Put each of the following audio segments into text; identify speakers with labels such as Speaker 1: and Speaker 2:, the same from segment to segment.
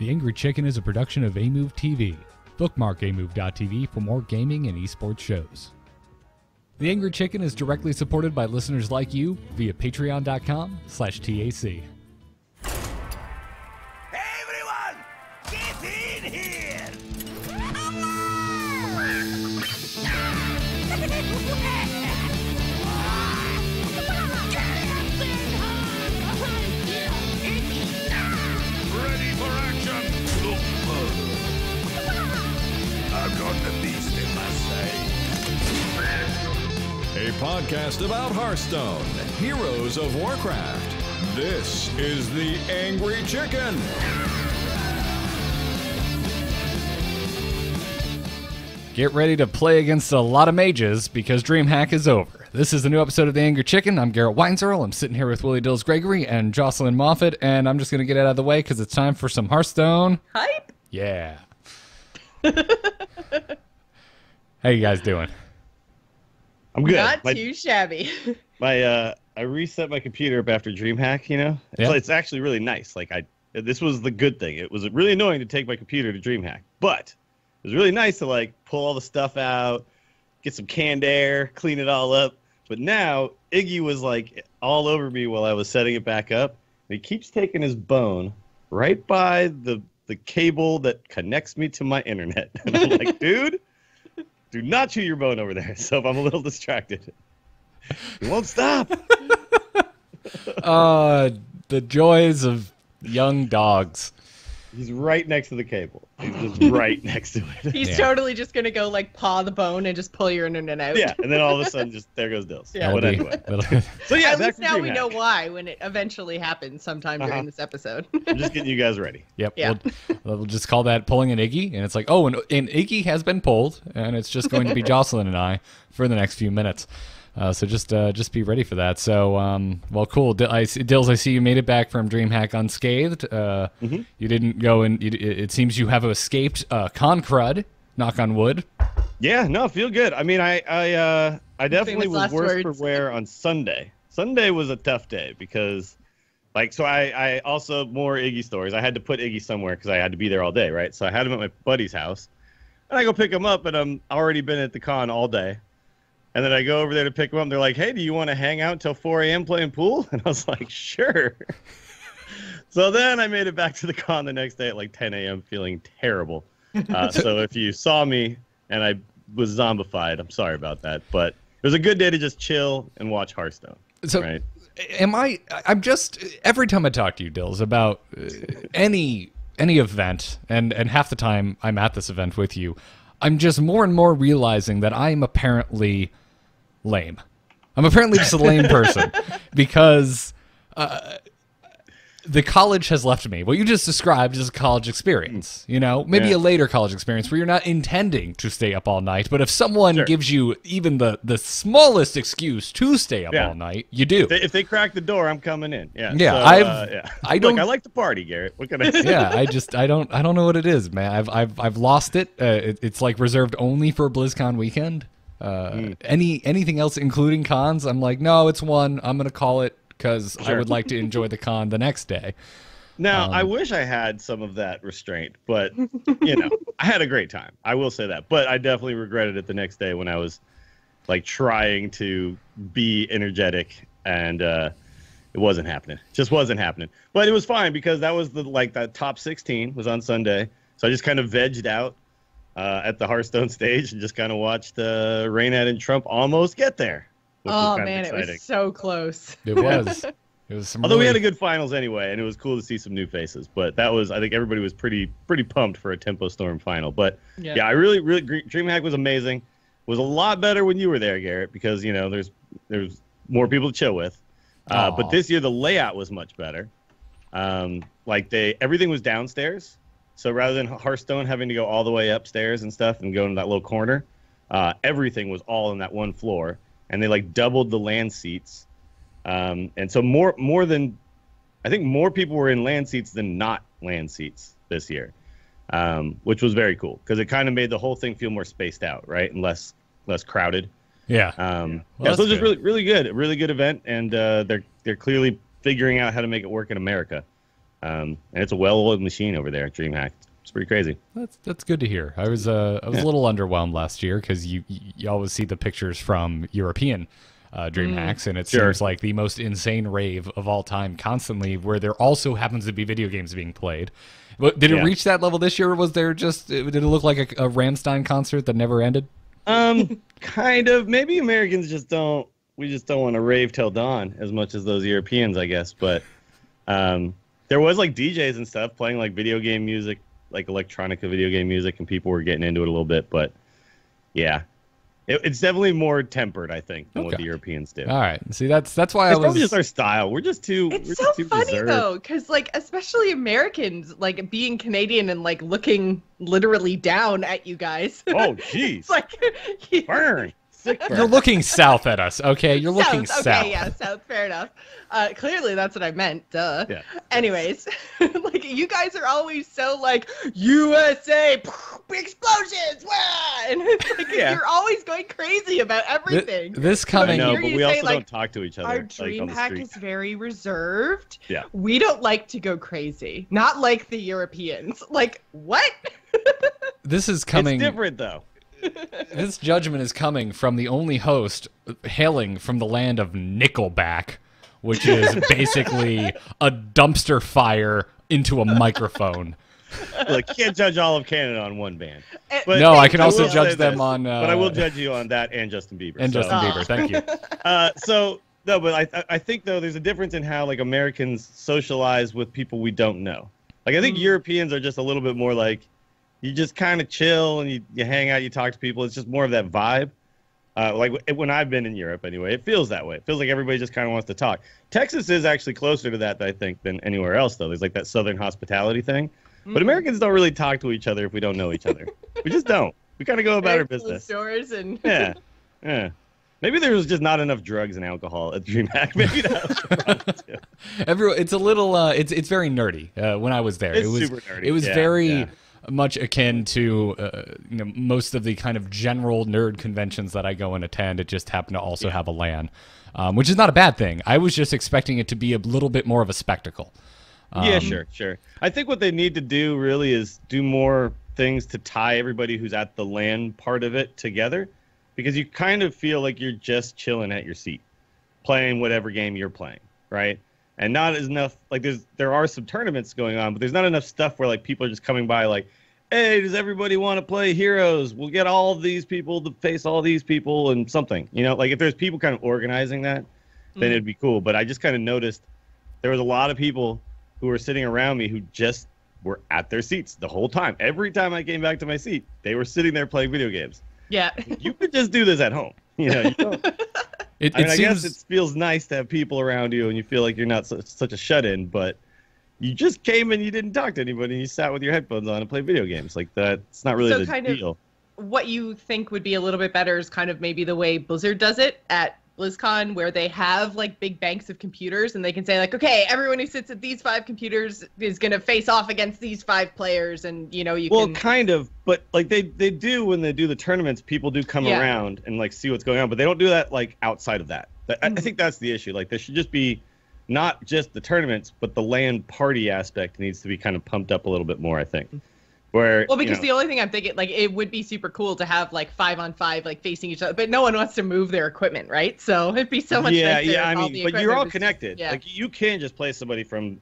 Speaker 1: The Angry Chicken is a production of Amove TV. Bookmark amove.tv for more gaming and esports shows. The Angry Chicken is directly supported by listeners like you via patreon.com/TAC.
Speaker 2: Everyone, get in here! Ready for action! I've got the beast in my sight.
Speaker 3: A podcast about Hearthstone, Heroes of Warcraft. This is The Angry Chicken.
Speaker 1: Get ready to play against a lot of mages because Dreamhack is over. This is the new episode of The Angry Chicken. I'm Garrett Weinzerl. I'm sitting here with Willie Dills Gregory and Jocelyn Moffat, and I'm just going to get it out of the way because it's time for some Hearthstone.
Speaker 4: Hype!
Speaker 1: Yeah. How you guys doing?
Speaker 5: I'm good.
Speaker 4: Not too shabby.
Speaker 5: I reset my computer up after Dreamhack, you know?
Speaker 1: Yeah.
Speaker 5: It's actually really nice. This was the good thing. It was really annoying to take my computer to Dreamhack, but it was really nice to pull all the stuff out, get some canned air, clean it all up. But now Iggy was all over me while I was setting it back up. And he keeps taking his bone right by the cable that connects me to my internet. And I'm like, dude, do not chew your bone over there. So I'm a little distracted. He won't stop.
Speaker 1: The joys of young dogs.
Speaker 5: He's right next to the cable. He's just right next to it.
Speaker 4: He's totally just going to go paw the bone and just pull your internet out.
Speaker 5: Yeah, and then all of a sudden, there goes Dills.
Speaker 4: Yeah.
Speaker 5: But anyway. So
Speaker 4: At
Speaker 5: back
Speaker 4: least
Speaker 5: to
Speaker 4: now we
Speaker 5: Dreamhack.
Speaker 4: know why when it eventually happens sometime during this episode.
Speaker 5: I'm just getting you guys ready.
Speaker 1: Yep.
Speaker 4: Yeah.
Speaker 1: We'll just call that pulling an Iggy, and it's and Iggy has been pulled, and it's just going to be Jocelyn and I for the next few minutes. So just be ready for that. So, well, cool. Dills, I see you made it back from Dreamhack unscathed. You didn't go and it seems you have escaped con crud. Knock on wood.
Speaker 5: Yeah, no, feel good. I mean, I definitely was
Speaker 4: last
Speaker 5: worse
Speaker 4: words.
Speaker 5: for wear on Sunday. Sunday was a tough day because, I also more Iggy stories. I had to put Iggy somewhere because I had to be there all day, right? So I had him at my buddy's house, and I go pick him up, and I'm already been at the con all day. And then I go over there to pick them up. And they're like, hey, do you want to hang out until 4 a.m. playing pool? And I was like, sure. So then I made it back to the con the next day at 10 a.m. feeling terrible. So if you saw me and I was zombified, I'm sorry about that. But it was a good day to just chill and watch Hearthstone.
Speaker 1: So
Speaker 5: right?
Speaker 1: I'm just, every time I talk to you, Dills, about any event, and half the time I'm at this event with you, I'm just more and more realizing that I'm apparently lame. I'm apparently just a lame person because the college has left me. What you just described is a college experience, maybe a later college experience where you're not intending to stay up all night. But if someone gives you even the smallest excuse to stay up all night, you do.
Speaker 5: If they crack the door, I'm coming in. Yeah.
Speaker 1: Yeah.
Speaker 5: So,
Speaker 1: I don't.
Speaker 5: Look, I like to party, Garrett. What can I say?
Speaker 1: Yeah. I don't know what it is, man. I've lost it. It's reserved only for BlizzCon weekend. Anything else, including cons, I'm no, it's one. I'm gonna call it because I would like to enjoy the con the next day.
Speaker 5: Now, I wish I had some of that restraint, but I had a great time. I will say that, but I definitely regretted it the next day when I was trying to be energetic, and it wasn't happening. Just wasn't happening. But it was fine because that was that top 16 was on Sunday, so I just kind of vegged out at the Hearthstone stage and just kind of watched Reynad and Trump almost get there.
Speaker 4: Oh man, it was so close.
Speaker 1: It was. It was some
Speaker 5: Although we
Speaker 1: really-
Speaker 5: had a good finals anyway, and it was cool to see some new faces. But that was, I think everybody was pretty pumped for a Tempo Storm final. But yeah, I really Dreamhack was amazing. It was a lot better when you were there, Garrett, because there's more people to chill with. But this year the layout was much better. Everything was downstairs, so rather than Hearthstone having to go all the way upstairs and stuff and go in that little corner, everything was all in that one floor, and they doubled the land seats. And so more than, I think more people were in land seats than not land seats this year, which was very cool because it kind of made the whole thing feel more spaced out, right, and less crowded.
Speaker 1: Yeah.
Speaker 5: So it was just really good, a really good event, and they're clearly figuring out how to make it work in America. And it's a well-oiled machine over there at Dreamhack. It's pretty crazy.
Speaker 1: That's good to hear. I was a little underwhelmed last year because you always see the pictures from European Dreamhacks, and it seems like the most insane rave of all time constantly, where there also happens to be video games being played. But did it reach that level this year, or was there did it look like a Rammstein concert that never ended?
Speaker 5: Kind of. Maybe Americans just don't want to rave till dawn as much as those Europeans, I guess. But there was like DJs and stuff playing like video game music, like electronica video game music, and people were getting into it a little bit. But yeah, it's definitely more tempered, I think, than what the Europeans do.
Speaker 1: All right, see, that's why
Speaker 5: it's probably just our style. We're just too.
Speaker 4: It's so funny though, because like especially Americans, like being Canadian and like looking literally down at you guys.
Speaker 5: Oh, jeez.
Speaker 4: It's like
Speaker 5: burn.
Speaker 1: You're looking south at us, okay? You're looking south.
Speaker 4: Okay, yeah, south. Fair enough. Clearly, that's what I meant. Duh. Yeah. Anyways, like you guys are always so like USA, big explosions, wow! And it's like you're always going crazy about everything.
Speaker 1: This coming,
Speaker 5: I know, but we also don't talk to each other.
Speaker 4: Our Dreamhack is very reserved.
Speaker 5: Yeah.
Speaker 4: We don't like to go crazy. Not like the Europeans. Like what?
Speaker 1: This is coming.
Speaker 5: It's different though.
Speaker 1: This judgment is coming from the only host hailing from the land of Nickelback, which is basically a dumpster fire into a microphone.
Speaker 5: Look, you can't judge all of Canada on one band.
Speaker 1: But no, I can also judge them on...
Speaker 5: but I will judge you on that and Justin Bieber.
Speaker 1: And Justin Bieber, thank you.
Speaker 5: No, but I think, though, there's a difference in how, like, Americans socialize with people we don't know. Like, I think Europeans are just a little bit more like, you just kind of chill and you hang out, you talk to people. It's just more of that vibe. Like when I've been in Europe, anyway, it feels that way. It feels like everybody just kind of wants to talk. Texas is actually closer to that, I think, than anywhere else, though. There's like that Southern hospitality thing. But Americans don't really talk to each other if we don't know each other. We just don't. We kind of go about our business.
Speaker 4: Stores and
Speaker 5: yeah. Maybe there was just not enough drugs and alcohol at DreamHack. Maybe that was the problem too.
Speaker 1: It's a little. It's very nerdy. When I was there,
Speaker 5: it was super nerdy.
Speaker 1: It was very much akin to most of the kind of general nerd conventions that I go and attend. It just happened to also have a LAN, which is not a bad thing. I was just expecting it to be a little bit more of a spectacle.
Speaker 5: Yeah, sure. I think what they need to do really is do more things to tie everybody who's at the LAN part of it together, because you kind of feel like you're just chilling at your seat, playing whatever game you're playing, right? And not as enough, like there are some tournaments going on, but there's not enough stuff where like people are just coming by like, hey, does everybody want to play Heroes? We'll get all of these people to face all these people and something, like if there's people kind of organizing that, then it'd be cool. But I just kind of noticed there was a lot of people who were sitting around me who just were at their seats the whole time. Every time I came back to my seat, they were sitting there playing video games.
Speaker 4: Yeah.
Speaker 5: You could just do this at home. You don't. I guess it feels nice to have people around you and you feel like you're not such a shut-in, but you just came and you didn't talk to anybody and you sat with your headphones on and played video games. Like that's not really the deal.
Speaker 4: What you think would be a little bit better is kind of maybe the way Blizzard does it at BlizzCon, where they have like big banks of computers and they can say like, okay, everyone who sits at these 5 computers is going to face off against these 5 players, and
Speaker 5: Well, kind of, but like they do when they do the tournaments, people do come around and like see what's going on, but they don't do that like outside of that. I think that's the issue. Like there should just be not just the tournaments, but the LAN party aspect needs to be kind of pumped up a little bit more, I think. Because
Speaker 4: the only thing I'm thinking, like, it would be super cool to have like 5-on-5 like facing each other, but no one wants to move their equipment, right? So it'd be so much nicer.
Speaker 5: Yeah, I mean, but you're all connected. Like you can't just play somebody from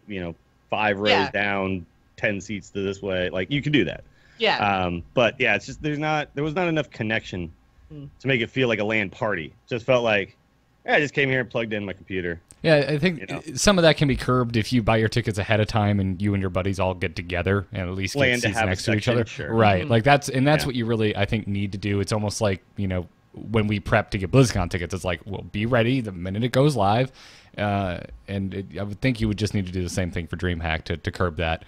Speaker 5: 5 rows down, 10 seats to this way. Like you could do that.
Speaker 4: Yeah.
Speaker 5: But yeah, it's just there was not enough connection to make it feel like a LAN party. It just felt like I just came here and plugged in my computer.
Speaker 1: Yeah, I think some of that can be curbed if you buy your tickets ahead of time and you and your buddies all get together and at least get seats next to each other.
Speaker 5: Sure.
Speaker 1: Right. Like that's what you really, I think, need to do. It's almost like, when we prep to get BlizzCon tickets, it's like, well, be ready the minute it goes live. I would think you would just need to do the same thing for DreamHack to curb that.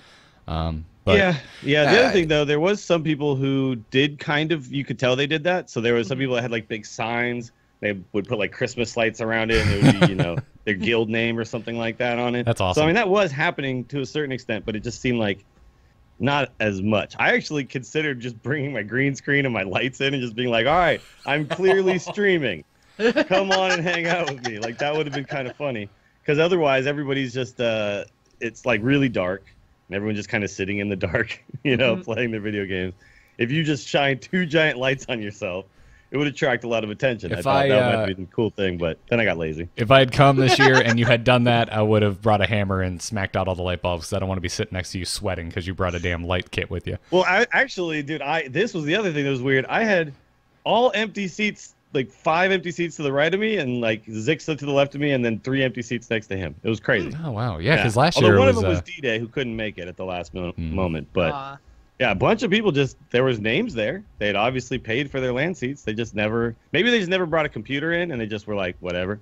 Speaker 1: The other thing, though, there was some people who did you could tell they did that. So there was some people that had like big signs. They would put like Christmas lights around it, and it would be, their guild name or something like that on it. That's awesome.
Speaker 5: So I mean, that was happening to a certain extent, but it just seemed like not as much. I actually considered just bringing my green screen and my lights in and just being like, all right, I'm clearly streaming. Come on and hang out with me. Like that would have been kind of funny, because otherwise everybody's just it's like really dark, and everyone's just kind of sitting in the dark, playing their video games. If you just shine 2 giant lights on yourself, it would attract a lot of attention. I thought that might be the cool thing, but then I got lazy.
Speaker 1: If I had come this year and you had done that, I would have brought a hammer and smacked out all the light bulbs, because I don't want to be sitting next to you sweating because you brought a damn light kit with you.
Speaker 5: Well, this was the other thing that was weird. I had all empty seats, like 5 empty seats to the right of me, and like Zixa to the left of me, and then 3 empty seats next to him. It was crazy.
Speaker 1: Oh, wow. Yeah, because last year
Speaker 5: Although one
Speaker 1: was,
Speaker 5: of them was D-Day, who couldn't make it at the last moment, but... Yeah, a bunch of people there was names there. They had obviously paid for their land seats. Maybe they just never brought a computer in, and they just were like, whatever.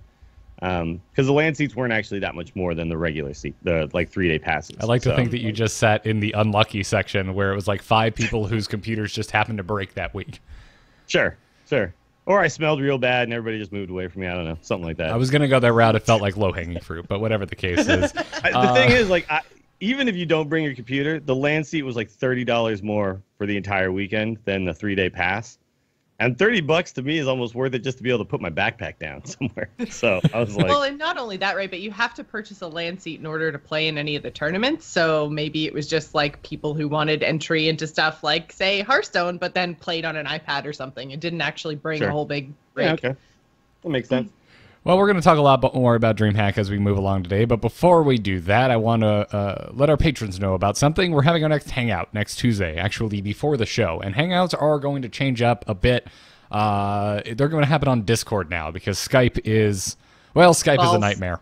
Speaker 5: Because the land seats weren't actually that much more than the regular seat, the like 3-day passes.
Speaker 1: I like to think that you just sat in the unlucky section where it was like 5 people whose computers just happened to break that week.
Speaker 5: Sure. Or I smelled real bad and everybody just moved away from me. I don't know, something like that.
Speaker 1: I was going to go that route. It felt like low-hanging fruit, but whatever the case is.
Speaker 5: The thing is, like, even if you don't bring your computer, the land seat was like $30 more for the entire weekend than the 3-day pass. And $30 to me is almost worth it just to be able to put my backpack down somewhere. So I was like...
Speaker 4: Well, and not only that, right, but you have to purchase a land seat in order to play in any of the tournaments. So maybe it was just like people who wanted entry into stuff like, say, Hearthstone, but then played on an iPad or something. It didn't actually bring a whole big break.
Speaker 5: Yeah, okay. That makes sense.
Speaker 1: Well, we're going to talk a lot more about Dreamhack as we move along today, but before we do that, I want to let our patrons know about something. We're having our next Hangout next Tuesday, actually before the show, and Hangouts are going to change up a bit. They're going to happen on Discord now, because Skype is a nightmare.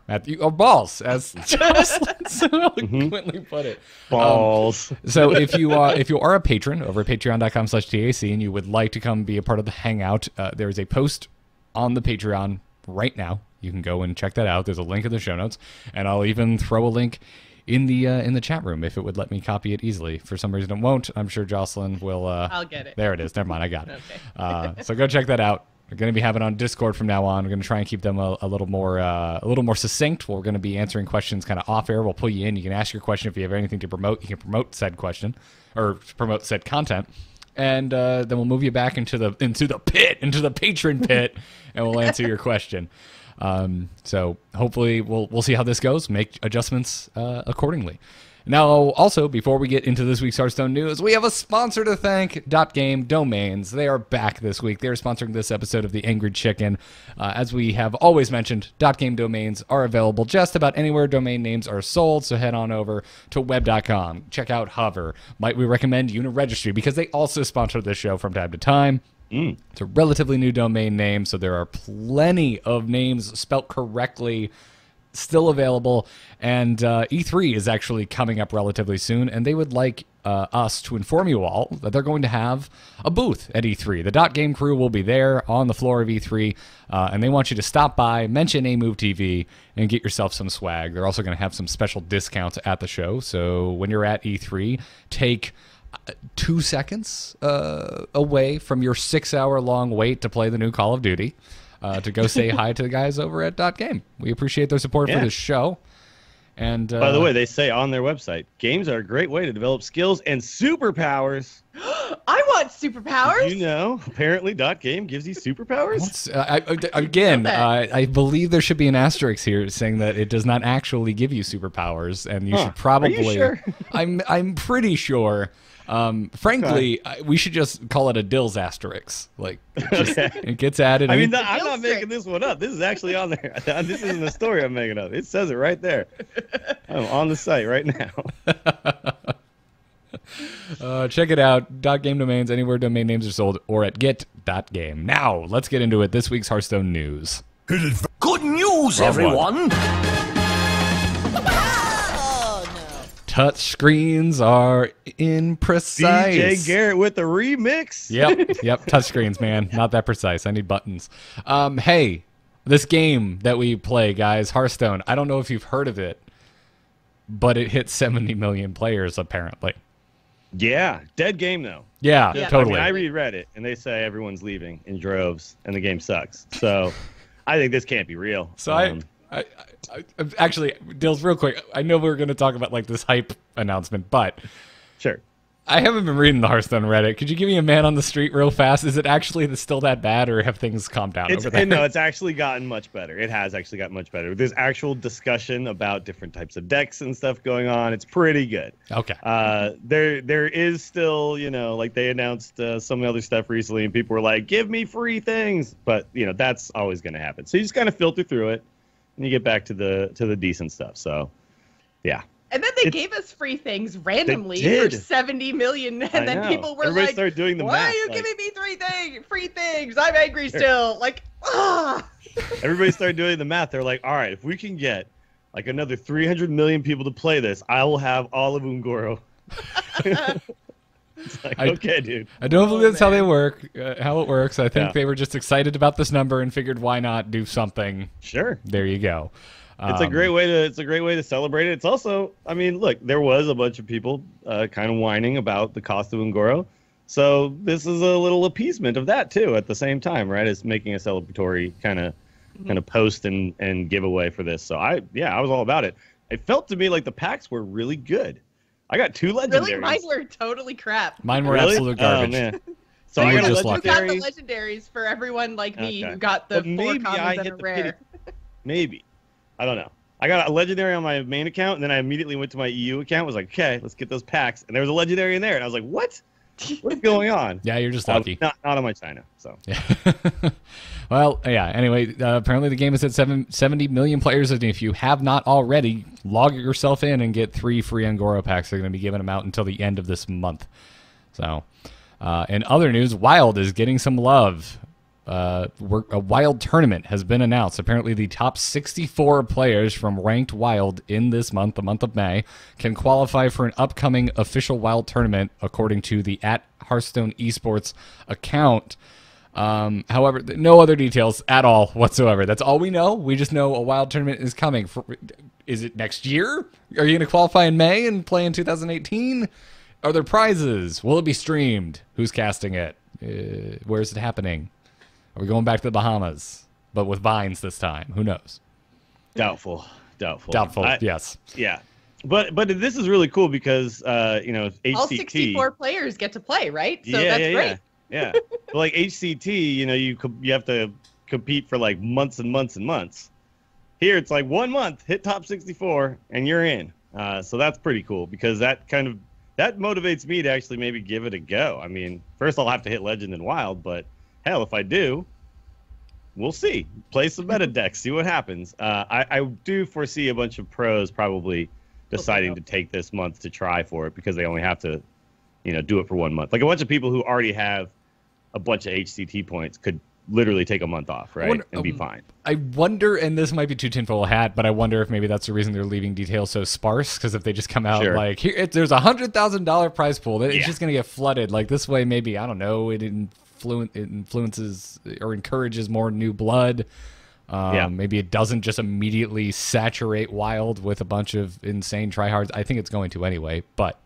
Speaker 1: Balls, as Jocelyn so eloquently put it.
Speaker 5: Balls.
Speaker 1: So if you are a patron over at patreon.com/TAC and you would like to come be a part of the Hangout, there is a post on the Patreon right now. You can go and check that out. There's a link in the show notes, and I'll even throw a link in the chat room if it would let me copy it easily. For some reason it won't. I'm sure Jocelyn will.
Speaker 4: I'll get it.
Speaker 1: There it is. Never mind. I got it.
Speaker 4: Okay.
Speaker 1: So go check that out. We're going to be having it on Discord from now on. We're going to try and keep them a little more succinct. We're going to be answering questions kind of off air. We'll pull you in. You can ask your question if you have anything to promote. You can promote said question or promote said content. And then we'll move you back into the patron pit, and we'll answer your question. So hopefully we'll see how this goes. Make adjustments accordingly. Now, also, before we get into this week's Hearthstone news, we have a sponsor to thank, .game Domains. They are back this week. They're sponsoring this episode of The Angry Chicken. As we have always mentioned, .game domains are available just about anywhere domain names are sold, so head on over to web.com. Check out Hover. Might we recommend Uniregistry, because they also sponsor this show from time to time. It's a relatively new domain name, so there are plenty of names spelt correctly still available, and E3 is actually coming up relatively soon, and they would like us to inform you all that they're going to have a booth at E3. The .game crew will be there on the floor of E3, and they want you to stop by, mention AMoveTV, and get yourself some swag. They're also going to have some special discounts at the show, so when you're at E3, take 2 seconds away from your 6-hour-long wait to play the new Call of Duty. To go say hi to the guys over at .game. We appreciate their support for this show. And
Speaker 5: by the way, they say on their website, games are a great way to develop skills and superpowers.
Speaker 4: I want superpowers.
Speaker 5: You know, apparently .game gives you superpowers.
Speaker 1: I believe there should be an asterisk here saying that it does not actually give you superpowers, and you should probably.
Speaker 5: Are you sure?
Speaker 1: I'm pretty sure. Frankly, we should just call it a Dills asterisk. Like, it gets added.
Speaker 5: I mean, I'm not making this one up. This is actually on there. This isn't a story I'm making up. It says it right there. I'm on the site right now.
Speaker 1: Check it out. .game domains, anywhere domain names are sold, or at get.game. Now, let's get into it. This week's Hearthstone news.
Speaker 2: Good news, everyone!
Speaker 1: Touch screens are imprecise.
Speaker 5: DJ Garrett with the remix.
Speaker 1: Yep. Touch screens, man. Not that precise. I need buttons. Hey, this game that we play, guys, Hearthstone. I don't know if you've heard of it, but it hit 70 million players apparently.
Speaker 5: Yeah, dead game though.
Speaker 1: Yeah, totally.
Speaker 5: I read Reddit and they say everyone's leaving in droves and the game sucks. So I think this can't be real.
Speaker 1: So I actually, Dills, real quick, I know we were going to talk about like this hype announcement, but
Speaker 5: sure.
Speaker 1: I haven't been reading the Hearthstone Reddit. Could you give me a man on the street real fast? Is it actually still that bad, or have things calmed down over there?
Speaker 5: No, it's actually gotten much better. It has actually gotten much better. There's actual discussion about different types of decks and stuff going on. It's pretty good.
Speaker 1: Okay.
Speaker 5: There is still, like they announced some other stuff recently, and people were like, "Give me free things," but that's always going to happen. So you just kind of filter through it, and you get back to the decent stuff. So, yeah.
Speaker 4: And then they gave us free things randomly for 70 million, and then people were
Speaker 5: Everybody
Speaker 4: like,
Speaker 5: started doing the
Speaker 4: "Why
Speaker 5: math,
Speaker 4: are you giving me free things? I'm angry still." Like, ah.
Speaker 5: Everybody started doing the math. They're like, "All right, if we can get like another 300 million people to play this, I will have all of Ungoro." It's like, okay, dude.
Speaker 1: I don't believe that's how they work. How it works. I think they were just excited about this number and figured, why not do something?
Speaker 5: Sure.
Speaker 1: There you go.
Speaker 5: It's a great way to celebrate it. It's also, I mean, look, there was a bunch of people kind of whining about the cost of Ungoro. So this is a little appeasement of that too at the same time, right? It's making a celebratory kind of post and giveaway for this. So I was all about it. It felt to me like the packs were really good. I got 2 legendaries.
Speaker 4: Really? Mine were totally crap.
Speaker 1: Mine were absolute garbage.
Speaker 5: Oh, man. So
Speaker 1: I
Speaker 5: got
Speaker 1: just
Speaker 4: got the legendaries for everyone like me who got the 4 commons that are rare.
Speaker 5: Maybe. I don't know. I got a legendary on my main account, and then I immediately went to my EU account. Was like, okay, let's get those packs. And there was a legendary in there, and I was like, what? What's going on?
Speaker 1: Yeah, you're just lucky.
Speaker 5: Not on my China. So.
Speaker 1: Yeah. Well, yeah. Anyway, apparently the game is at 70 million players, and if you have not already, log yourself in and get 3 free Ungoro packs. They're going to be giving them out until the end of this month. So, in other news, Wild is getting some love. A Wild tournament has been announced. Apparently, the top 64 players from ranked Wild in this month, the month of May, can qualify for an upcoming official Wild tournament, according to the @Hearthstone Esports account. However, no other details at all whatsoever. That's all we know. We just know a Wild tournament is coming. Is it next year? Are you going to qualify in May and play in 2018? Are there prizes? Will it be streamed? Who's casting it? Where is it happening? Are we going back to the Bahamas, but with vines this time? Who knows?
Speaker 5: Doubtful.
Speaker 1: Yes.
Speaker 5: Yeah. But this is really cool because, HCT.
Speaker 4: All 64 players get to play, right? So that's great.
Speaker 5: Yeah. But like HCT, you have to compete for like months and months and months. Here, it's like 1 month, hit top 64, and you're in. So that's pretty cool because that motivates me to actually maybe give it a go. I mean, first I'll have to hit Legend and Wild, but hell, if I do, we'll see. Play some meta decks, see what happens. I do foresee a bunch of pros probably deciding to take this month to try for it because they only have to, do it for 1 month. Like a bunch of people who already have a bunch of HCT points could literally take a month off, right, and be fine. I
Speaker 1: wonder, and this might be too tinfoil hat, but I wonder if maybe that's the reason they're leaving details so sparse. Because if they just come out like, here, there's a $100,000 prize pool, it's just going to get flooded. Like this way, maybe, I don't know, it influences or encourages more new blood. Maybe it doesn't just immediately saturate Wild with a bunch of insane tryhards. I think it's going to anyway, but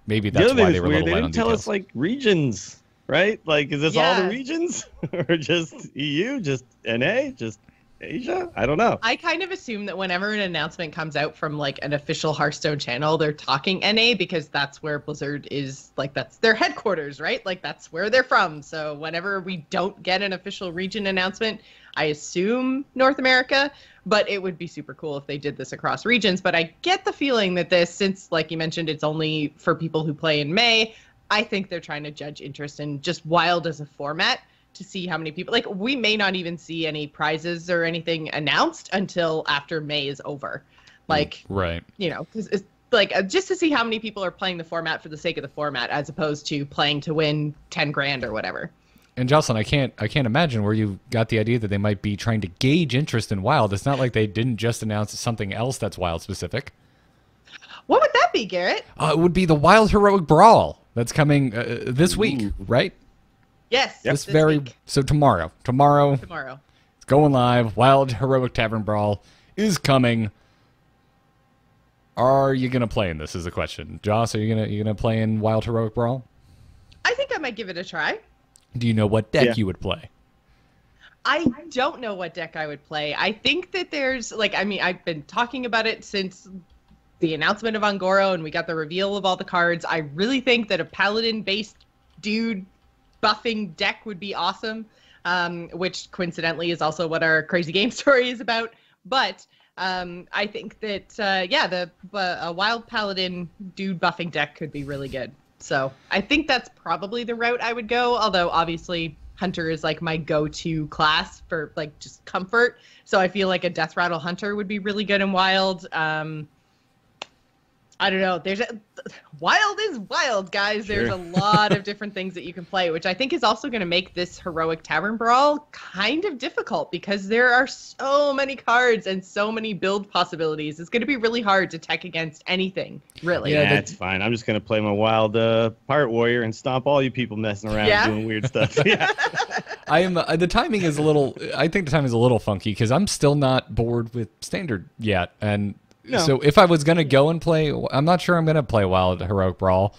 Speaker 1: maybe that's why they were a little light on details.
Speaker 5: They didn't tell us like regions, right? Like, is this all the regions or just EU, just NA, just Asia? I don't know.
Speaker 4: I kind of assume that whenever an announcement comes out from like an official Hearthstone channel, they're talking NA because that's where Blizzard is, like that's their headquarters, right? Like that's where they're from. So whenever we don't get an official region announcement, I assume North America, but it would be super cool if they did this across regions. But I get the feeling that this, since like you mentioned, it's only for people who play in May, I think they're trying to judge interest in just Wild as a format to see how many people, like we may not even see any prizes or anything announced until after May is over. Like,
Speaker 1: right.
Speaker 4: Because it's like just to see how many people are playing the format for the sake of the format as opposed to playing to win 10 grand or whatever.
Speaker 1: And Jocelyn, I can't imagine where you got the idea that they might be trying to gauge interest in Wild. It's not like they didn't just announce something else that's Wild specific.
Speaker 4: What would that be, Garrett?
Speaker 1: It would be the Wild Heroic Brawl that's coming this week, right?
Speaker 4: Yes.
Speaker 1: This week. So tomorrow. It's going live. Wild Heroic Tavern Brawl is coming. Are you gonna play in this? Is the question. Joss, are you gonna play in Wild Heroic Brawl?
Speaker 4: I think I might give it a try.
Speaker 1: Do you know what deck you would play?
Speaker 4: I don't know what deck I would play. I think that there's I've been talking about it since the announcement of Ungoro and we got the reveal of all the cards, I really think that a Paladin-based dude buffing deck would be awesome, which coincidentally is also what our crazy game story is about. But I think that, a Wild Paladin dude buffing deck could be really good. So I think that's probably the route I would go, although obviously Hunter is like my go-to class for like just comfort. So I feel like a Death Rattle Hunter would be really good in Wild. I don't know. Wild is wild, guys.
Speaker 5: Sure.
Speaker 4: There's a lot of different things that you can play, which I think is also going to make this Heroic Tavern Brawl kind of difficult because there are so many cards and so many build possibilities. It's going to be really hard to tech against anything, really.
Speaker 5: Yeah, that's fine. I'm just going to play my Wild Pirate Warrior and stomp all you people messing around doing weird stuff. Yeah.
Speaker 1: I am. The timing is a little. I think the timing is a little funky because I'm still not bored with Standard yet, and. No. So if I was going to go and play, I'm not sure I'm going to play Wild Heroic Brawl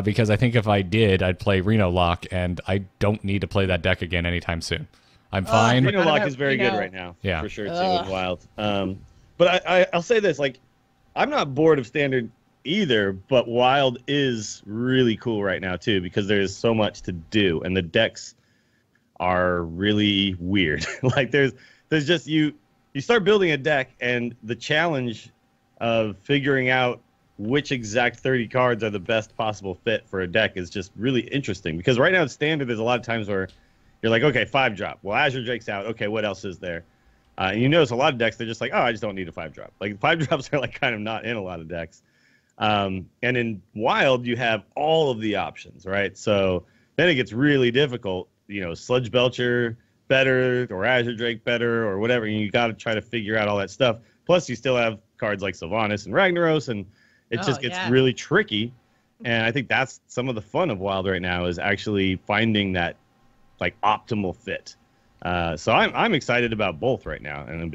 Speaker 1: because I think if I did, I'd play Reno Lock, and I don't need to play that deck again anytime soon. I'm fine.
Speaker 5: Reno Lock is very good right now, for sure, too, with Wild. But I'll say this, like, I'm not bored of Standard either, but Wild is really cool right now, too, because there's so much to do, and the decks are really weird. Like, there's just, you start building a deck, and the challenge of figuring out which exact 30 cards are the best possible fit for a deck is just really interesting. Because right now in Standard, there's a lot of times where you're like, okay, 5-drop. Well, Azure Drake's out. Okay, what else is there? And you notice a lot of decks, they're just like, oh, I just don't need a 5-drop. Like, 5-drops are like kind of not in a lot of decks. And in Wild, you have all of the options, right? So then it gets really difficult. You know, Sludge Belcher better, or Azure Drake better, or whatever. And you got to try to figure out all that stuff. Plus, you still have cards like Sylvanas and Ragnaros, and it just gets really tricky. And I think that's some of the fun of Wild right now is actually finding that like optimal fit. So I'm excited about both right now in a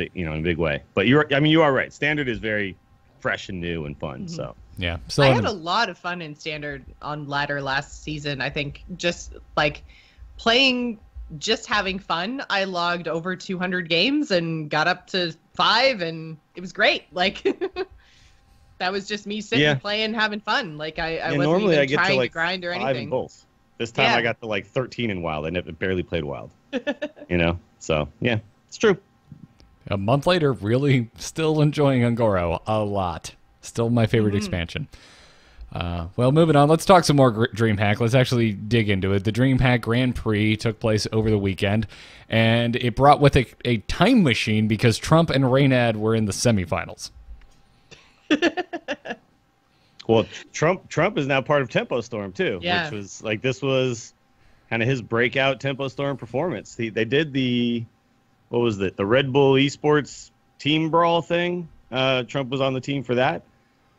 Speaker 5: big way. But you are right. Standard is very fresh and new and fun. Mm-hmm. So
Speaker 1: yeah, so
Speaker 4: I had a lot of fun in Standard on ladder last season. I think just like playing. Just having fun. I logged over 200 games and got up to 5, and it was great. Like that was just me sitting, playing, having fun. Like I wasn't even trying to grind or anything.
Speaker 5: In both. This time I got to like 13 in Wild. I never barely played Wild. So yeah, it's true.
Speaker 1: A month later, really still enjoying Ungoro a lot. Still my favorite expansion. Well, moving on, let's talk some more Dreamhack. Let's actually dig into it. The Dreamhack Grand Prix took place over the weekend, and it brought with it a time machine because Trump and Reynad were in the semifinals.
Speaker 5: Well, Trump is now part of Tempo Storm, too, which was like this was kind of his breakout Tempo Storm performance. They did the Red Bull Esports Team Brawl thing. Trump was on the team for that.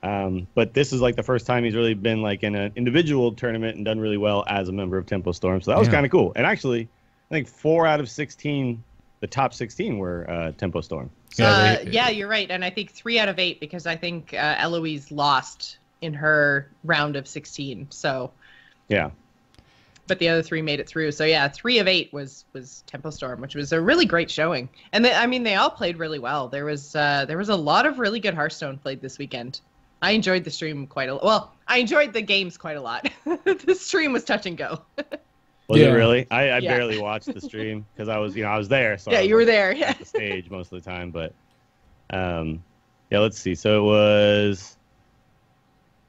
Speaker 5: But this is like the first time he's really been like in an individual tournament and done really well as a member of Tempo Storm. So that was kind of cool. And actually, I think 4 out of 16, the top 16 were Tempo Storm.
Speaker 4: Yeah, you're right. And I think 3 out of 8 because I think Eloise lost in her round of 16. So
Speaker 5: yeah.
Speaker 4: But the other 3 made it through. So yeah, 3 of 8 was Tempo Storm, which was a really great showing. And they all played really well. There was a lot of really good Hearthstone played this weekend. I enjoyed the stream quite a lot. Well, I enjoyed the games quite a lot. The stream was touch and go.
Speaker 5: Was it really? I barely watched the stream because I was there. So
Speaker 4: you were there. Yeah.
Speaker 5: At the stage most of the time, but let's see. So it was.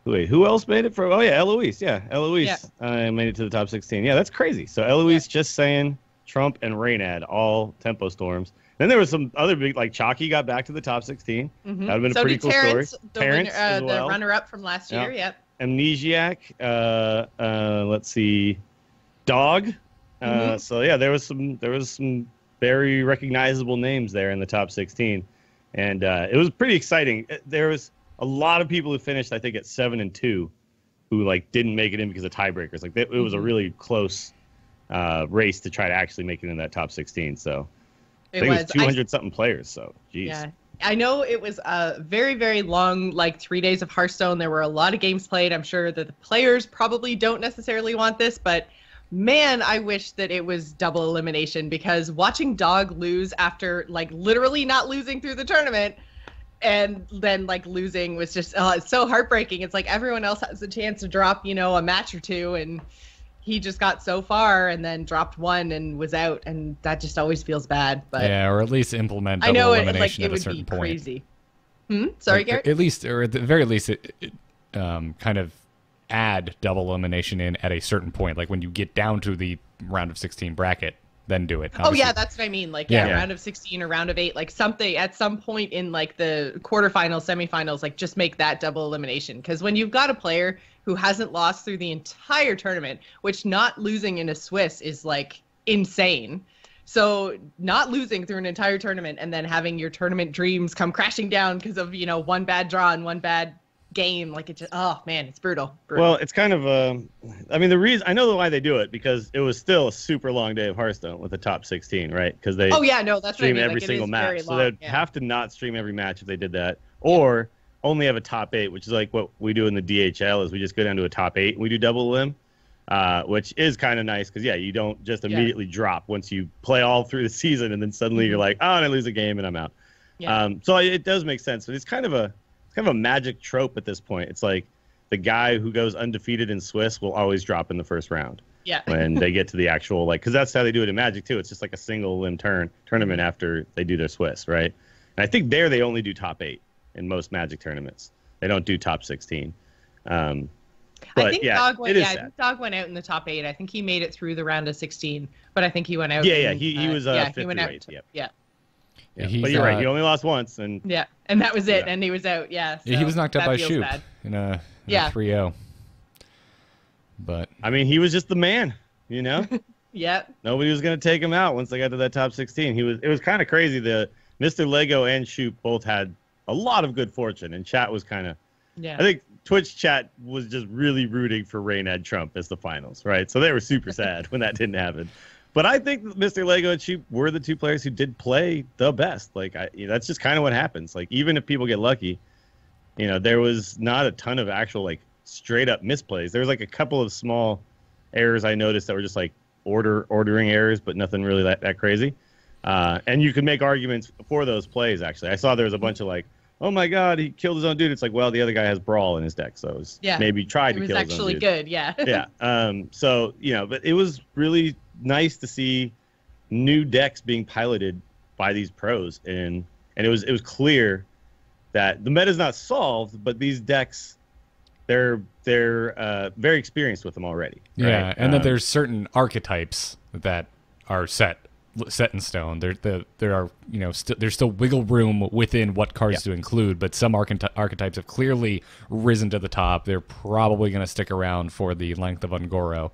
Speaker 5: Wait, who else made it from? Oh yeah, Eloise. Yeah, Eloise made it to the top 16. Yeah, that's crazy. So Eloise just saying Trump and Reynad all Tempo Storms. Then there was some other big, like Chalky got back to the top 16.
Speaker 4: Mm-hmm.
Speaker 5: That would have been a pretty cool
Speaker 4: Terrence,
Speaker 5: story.
Speaker 4: Terrence, as well. The runner-up from last year, yep.
Speaker 5: Amnesiac, let's see, Dog. So yeah, there was some very recognizable names there in the top 16, and it was pretty exciting. There was a lot of people who finished, I think, at 7 and 2, who like didn't make it in because of tiebreakers. Like it was a really close race to try to actually make it in that top 16. So. I think it was 200-something players, so geez.
Speaker 4: Yeah, I know it was a very, very long, like 3 days of Hearthstone. There were a lot of games played. I'm sure that the players probably don't necessarily want this, but man, I wish that it was double elimination because watching Dog lose after like literally not losing through the tournament, and then like losing was just it's so heartbreaking. It's like everyone else has a chance to drop, a match or two, and he just got so far and then dropped one and was out, and that just always feels bad. But
Speaker 1: yeah, or at least implement
Speaker 4: I
Speaker 1: double
Speaker 4: know
Speaker 1: elimination
Speaker 4: it
Speaker 1: at a
Speaker 4: would
Speaker 1: certain
Speaker 4: be
Speaker 1: point.
Speaker 4: crazy. Sorry, Garrett?
Speaker 1: At least, or at the very least, it kind of add double elimination in at a certain point, like when you get down to the round of 16 bracket, then do it.
Speaker 4: Oh yeah, that's what I mean. Like round of 16 or round of 8, like something at some point in like the quarterfinals, semifinals, like just make that double elimination. Because when you've got a player who hasn't lost through the entire tournament, which not losing in a Swiss is like insane. So not losing through an entire tournament and then having your tournament dreams come crashing down because of one bad draw and one bad game, like it just it's brutal.
Speaker 5: Well, it's kind of I mean, the reason I know why they do it, because it was still a super long day of Hearthstone with the top 16, right? Because they
Speaker 4: that's
Speaker 5: stream
Speaker 4: what I mean.
Speaker 5: every single match, so they'd have to not stream every match if they did that, or only have a top 8, which is like what we do in the DHL. Is we just go down to a top 8 and we do double elim, which is kind of nice because you don't just immediately drop once you play all through the season and then suddenly you're like, and I lose a game and I'm out. So it does make sense, but it's kind of a magic trope at this point. It's like the guy who goes undefeated in Swiss will always drop in the first round.
Speaker 4: Yeah.
Speaker 5: When they get to the actual, because that's how they do it in Magic too. It's just like a single limb tournament after they do their Swiss, right? And I think they only do top 8 in most Magic tournaments. They don't do top 16.
Speaker 4: I think Dog went out in the top 8. I think he made it through the round of 16, but I think he went out.
Speaker 5: He was fifth
Speaker 4: he went out.
Speaker 5: rate.
Speaker 4: Yeah.
Speaker 5: But you're right. He only lost once, and
Speaker 4: and that was it. And he was out. Yeah. So
Speaker 1: he was knocked out by Shoop
Speaker 4: bad.
Speaker 1: in a 3-0. But
Speaker 5: I mean, he was just the man,
Speaker 4: Yeah.
Speaker 5: Nobody was going to take him out once they got to that top 16. It was kind of crazy. The Mr. Lego and Shoop both had a lot of good fortune, and chat was kind of. I think Twitch chat was just really rooting for Reynad Trump as the finals, right? So they were super sad when that didn't happen. But I think Mr. Lego and Shoop were the two players who did play the best. Like, that's just kind of what happens. Like, even if people get lucky, there was not a ton of actual, like, straight-up misplays. There was, like, a couple of small errors I noticed that were just, like, ordering errors, but nothing really that crazy. And you could make arguments for those plays, actually. I saw there was a bunch of, like, oh, my God, he killed his own dude. It's like, well, the other guy has Brawl in his deck, so it was maybe tried to kill his own dude.
Speaker 4: It was actually good, yeah.
Speaker 5: Yeah. So, but it was really nice to see new decks being piloted by these pros, and it was clear that the meta's not solved, but these decks they're very experienced with them already.
Speaker 1: Yeah,
Speaker 5: right?
Speaker 1: and that there's certain archetypes that are set in stone. There are there's still wiggle room within what cards to include, but some archetypes have clearly risen to the top. They're probably going to stick around for the length of Ungoro.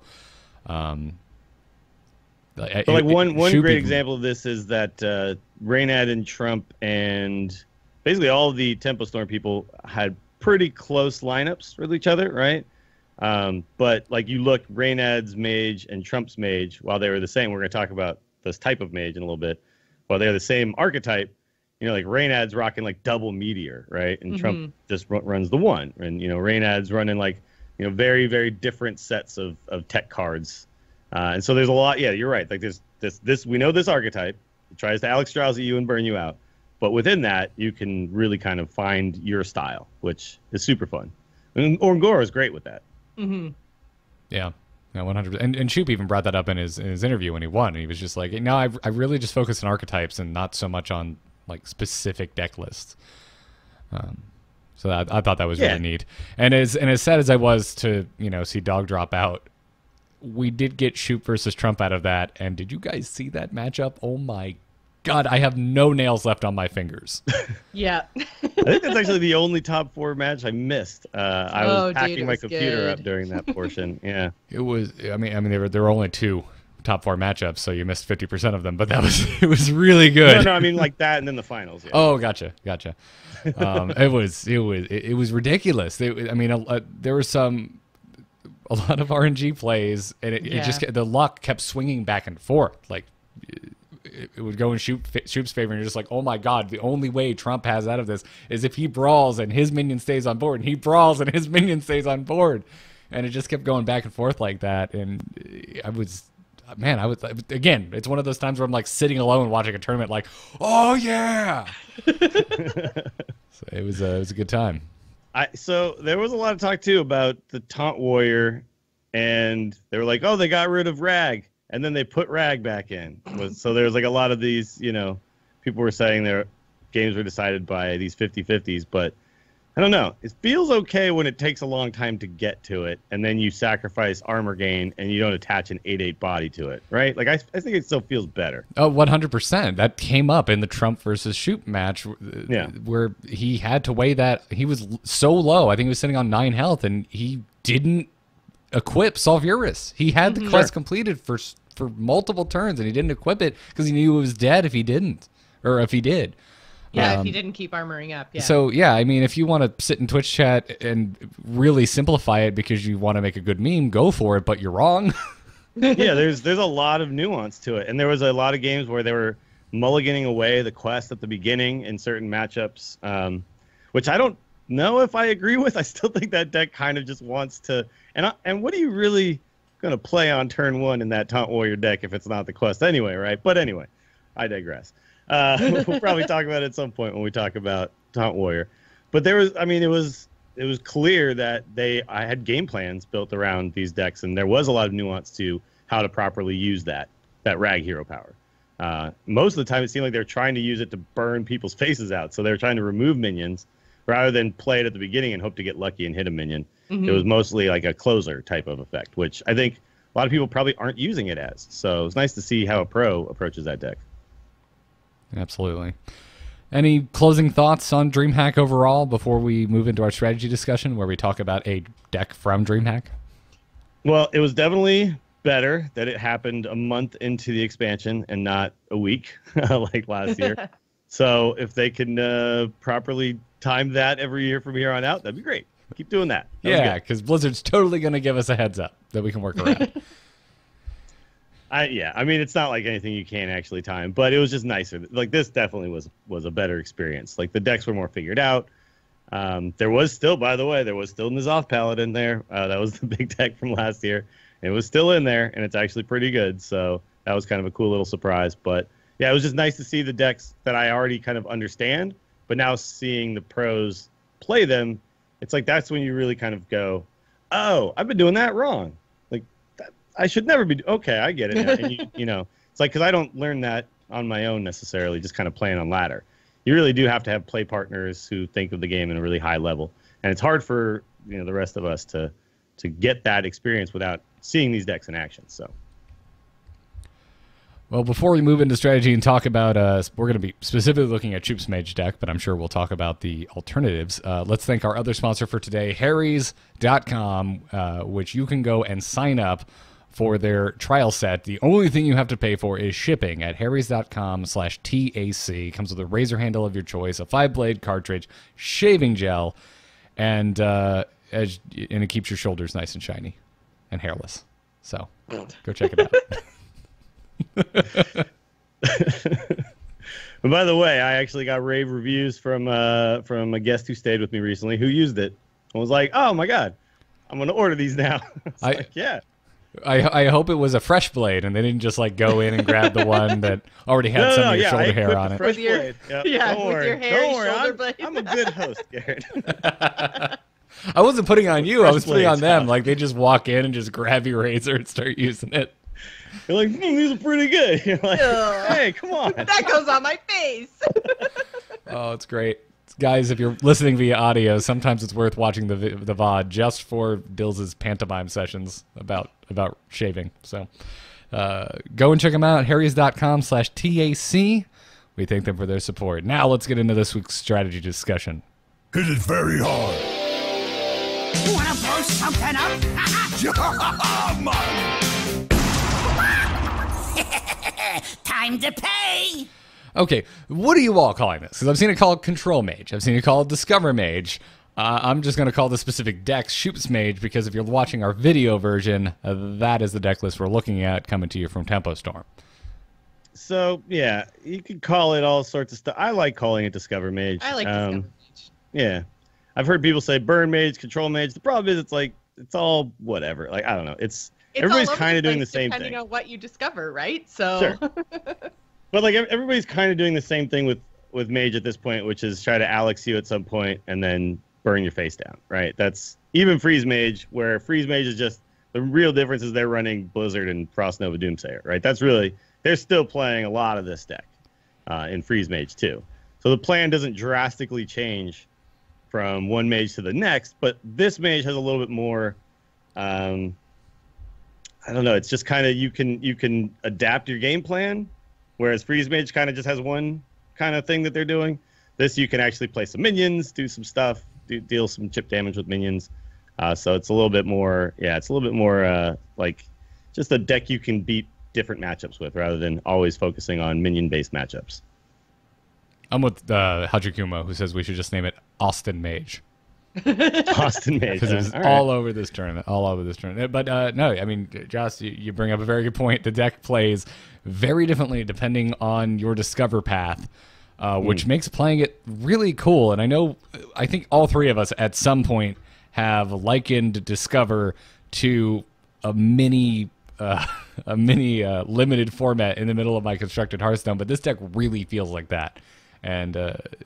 Speaker 5: But like one great example of this is that Reynad and Trump and basically all of the Tempo Storm people had pretty close lineups with each other, right? But like you look, Reynad's mage and Trump's mage, while they were the same, we're going to talk about this type of mage in a little bit, while they're the same archetype, like Reynad's rocking like double meteor, right? And Trump just runs the one. And, Reynad's running like, very, very different sets of tech cards. And so there's a lot. Yeah, you're right. Like this, we know this archetype. It tries to Alex Strauss at you and burn you out. But within that, you can really kind of find your style, which is super fun. And Orngoro is great with that.
Speaker 4: Mm-hmm.
Speaker 1: Yeah, 100%. And Shoop even brought that up in his interview when he won. And he was just like, no, I really just focus on archetypes and not so much on like specific deck lists. So I thought that was really neat. And as sad as I was to see Dog drop out, we did get Shoop versus Trump out of that. And did you guys see that matchup? Oh my God, I have no nails left on my fingers.
Speaker 4: Yeah.
Speaker 5: I think that's actually the only top 4 match I missed. I was packing my computer up during that portion. Yeah.
Speaker 1: It was. I mean, there were only 2 top 4 matchups, so you missed 50% of them. But it was really good.
Speaker 5: No, I mean like that, and then the finals. Yeah.
Speaker 1: Oh, gotcha. It was ridiculous. There was a lot of RNG plays, and it just the luck kept swinging back and forth. Like it would go in Shoop's favor, and you're just like, oh my God, the only way Trump has out of this is if he brawls and his minion stays on board, and he brawls and his minion stays on board, and it just kept going back and forth like that. And I was again, it's one of those times where I'm like sitting alone watching a tournament, like, oh yeah. So it was a good time.
Speaker 5: So there was a lot of talk too about the Taunt Warrior, and they were like, oh, they got rid of Rag, and then they put Rag back in. So there was like a lot of these, people were saying their games were decided by these 50-50s, but I don't know. It feels okay when it takes a long time to get to it, and then you sacrifice armor gain, and you don't attach an 8/8 body to it, right? Like I think it still feels better.
Speaker 1: Oh, 100%. That came up in the Trump versus Shoot match, where he had to weigh that. He was so low. I think he was sitting on 9 health, and he didn't equip Sulfuris. He had the quest completed for multiple turns, and he didn't equip it because he knew it was dead if he didn't, or if he did.
Speaker 4: Yeah, if he didn't keep armoring up. Yeah.
Speaker 1: So, yeah, I mean, if you want to sit in Twitch chat and really simplify it because you want to make a good meme, go for it, but you're wrong.
Speaker 5: Yeah, there's a lot of nuance to it. And there was a lot of games where they were mulliganing away the quest at the beginning in certain matchups, which I don't know if I agree with. I still think that deck kind of just wants to... And what are you really going to play on turn 1 in that Taunt Warrior deck if it's not the quest anyway, right? But anyway, I digress. We'll probably talk about it at some point when we talk about Taunt Warrior. But there was, it was clear that I had game plans built around these decks, and there was a lot of nuance to how to properly use that Rag hero power. Most of the time, it seemed like they were trying to use it to burn people's faces out. So they were trying to remove minions rather than play it at the beginning and hope to get lucky and hit a minion. It was mostly like a closer type of effect, which I think a lot of people probably aren't using it as. So it's nice to see how a pro approaches that deck.
Speaker 1: Absolutely. Any closing thoughts on Dreamhack overall before we move into our strategy discussion where we talk about a deck from Dreamhack?
Speaker 5: Well, it was definitely better that it happened a month into the expansion and not a week like last year. So if they can properly time that every year from here on out, that'd be great. Keep doing that.
Speaker 1: Yeah, because Blizzard's totally going to give us a heads up that we can work around.
Speaker 5: It's not like anything you can actually time, but it was just nicer. Like this definitely was a better experience. Like the decks were more figured out. There was still N'Zoth Paladin there. That was the big deck from last year. It was still in there, and it's actually pretty good. So that was kind of a cool little surprise. But yeah, it was just nice to see the decks that I already kind of understand, but now seeing the pros play them, it's like that's when you really kind of go, oh, I've been doing that wrong. I should never be. Okay, I get it now. And it's like because I don't learn that on my own necessarily, just kind of playing on ladder. You really do have to have play partners who think of the game in a really high level, and it's hard for the rest of us to get that experience without seeing these decks in action. So,
Speaker 1: well, before we move into strategy and talk about, we're going to be specifically looking at Choop's Mage deck, but I'm sure we'll talk about the alternatives. Let's thank our other sponsor for today, Harrys.com, which you can go and sign up for their trial set. The only thing you have to pay for is shipping at harrys.com/TAC. Comes with a razor handle of your choice, a 5-blade cartridge, shaving gel, and it keeps your shoulders nice and shiny and hairless. So go check it out.
Speaker 5: And by the way, I actually got rave reviews from a guest who stayed with me recently who used it and was like, "Oh my god, I'm gonna order these now." Yeah.
Speaker 1: I hope it was a fresh blade and they didn't just like go in and grab the one that already had some of your shoulder hair on it.
Speaker 4: With your hair, shoulder blade.
Speaker 5: I'm a good host, Garrett.
Speaker 1: I wasn't putting on you. I was putting on them. Like they just walk in and just grab your razor and start using it.
Speaker 5: You're like, these are pretty good. You're like, hey, come on.
Speaker 4: That goes on my face.
Speaker 1: Oh, it's great. Guys, if you're listening via audio, sometimes it's worth watching the VOD just for Dills' pantomime sessions about shaving. So go and check them out, harrys.com/TAC. We thank them for their support. Now let's get into this week's strategy discussion.
Speaker 2: Hit it very hard.
Speaker 6: Wanna blow something up? Time to pay!
Speaker 1: Okay, what are you all calling this? Because I've seen it called Control Mage. I've seen it called Discover Mage. I'm just going to call the specific deck Shoop's Mage because if you're watching our video version, that is the deck list we're looking at coming to you from Tempo Storm.
Speaker 5: So, yeah, you could call it all sorts of stuff. I like calling it Discover Mage.
Speaker 4: I like Discover Mage.
Speaker 5: Yeah. I've heard people say Burn Mage, Control Mage. The problem is it's all whatever. Like, I don't know. It's everybody's kind of doing the same thing.
Speaker 4: Depending on what you discover, right? So.
Speaker 5: Sure. But like everybody's kind of doing the same thing with with Mage at this point, which is try to Alex you at some point and then burn your face down, right? That's even Freeze Mage, where Freeze Mage is just the real difference is they're running Blizzard and Frost Nova Doomsayer, right? That's really, they're still playing a lot of this deck in Freeze Mage too. So the plan doesn't drastically change from one mage to the next, but this mage has a little bit more, I don't know, it's just kind of, you can adapt your game plan, whereas Freeze Mage kind of just has one kind of thing that they're doing. This, you can actually play some minions, do some stuff, deal some chip damage with minions. So it's a little bit more, it's a little bit more like just a deck you can beat different matchups with rather than always focusing on minion-based matchups.
Speaker 1: I'm with Hajikumo, who says we should just name it Austin Mage.
Speaker 5: Austin Mage.
Speaker 1: Because it's all over this tournament. All over this tournament. But no, I mean, Joss, you bring up a very good point. The deck plays very differently depending on your Discover path, which makes playing it really cool. And I think all three of us at some point have likened Discover to a mini limited format in the middle of my constructed Hearthstone. But this deck really feels like that. And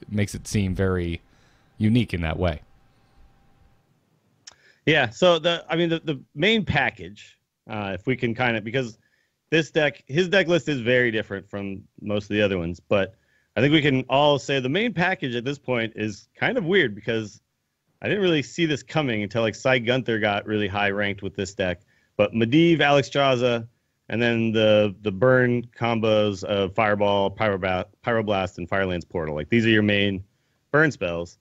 Speaker 1: makes it seem very unique in that way.
Speaker 5: Yeah, so the main package, if we can kind of, because his deck list is very different from most of the other ones, but I think we can all say the main package at this point is kind of weird because I didn't really see this coming until like Cy Gunther got really high ranked with this deck. But Medivh, Alexstrasza, and then the burn combos of Fireball, Pyroblast, and Firelands Portal. Like, these are your main burn spells.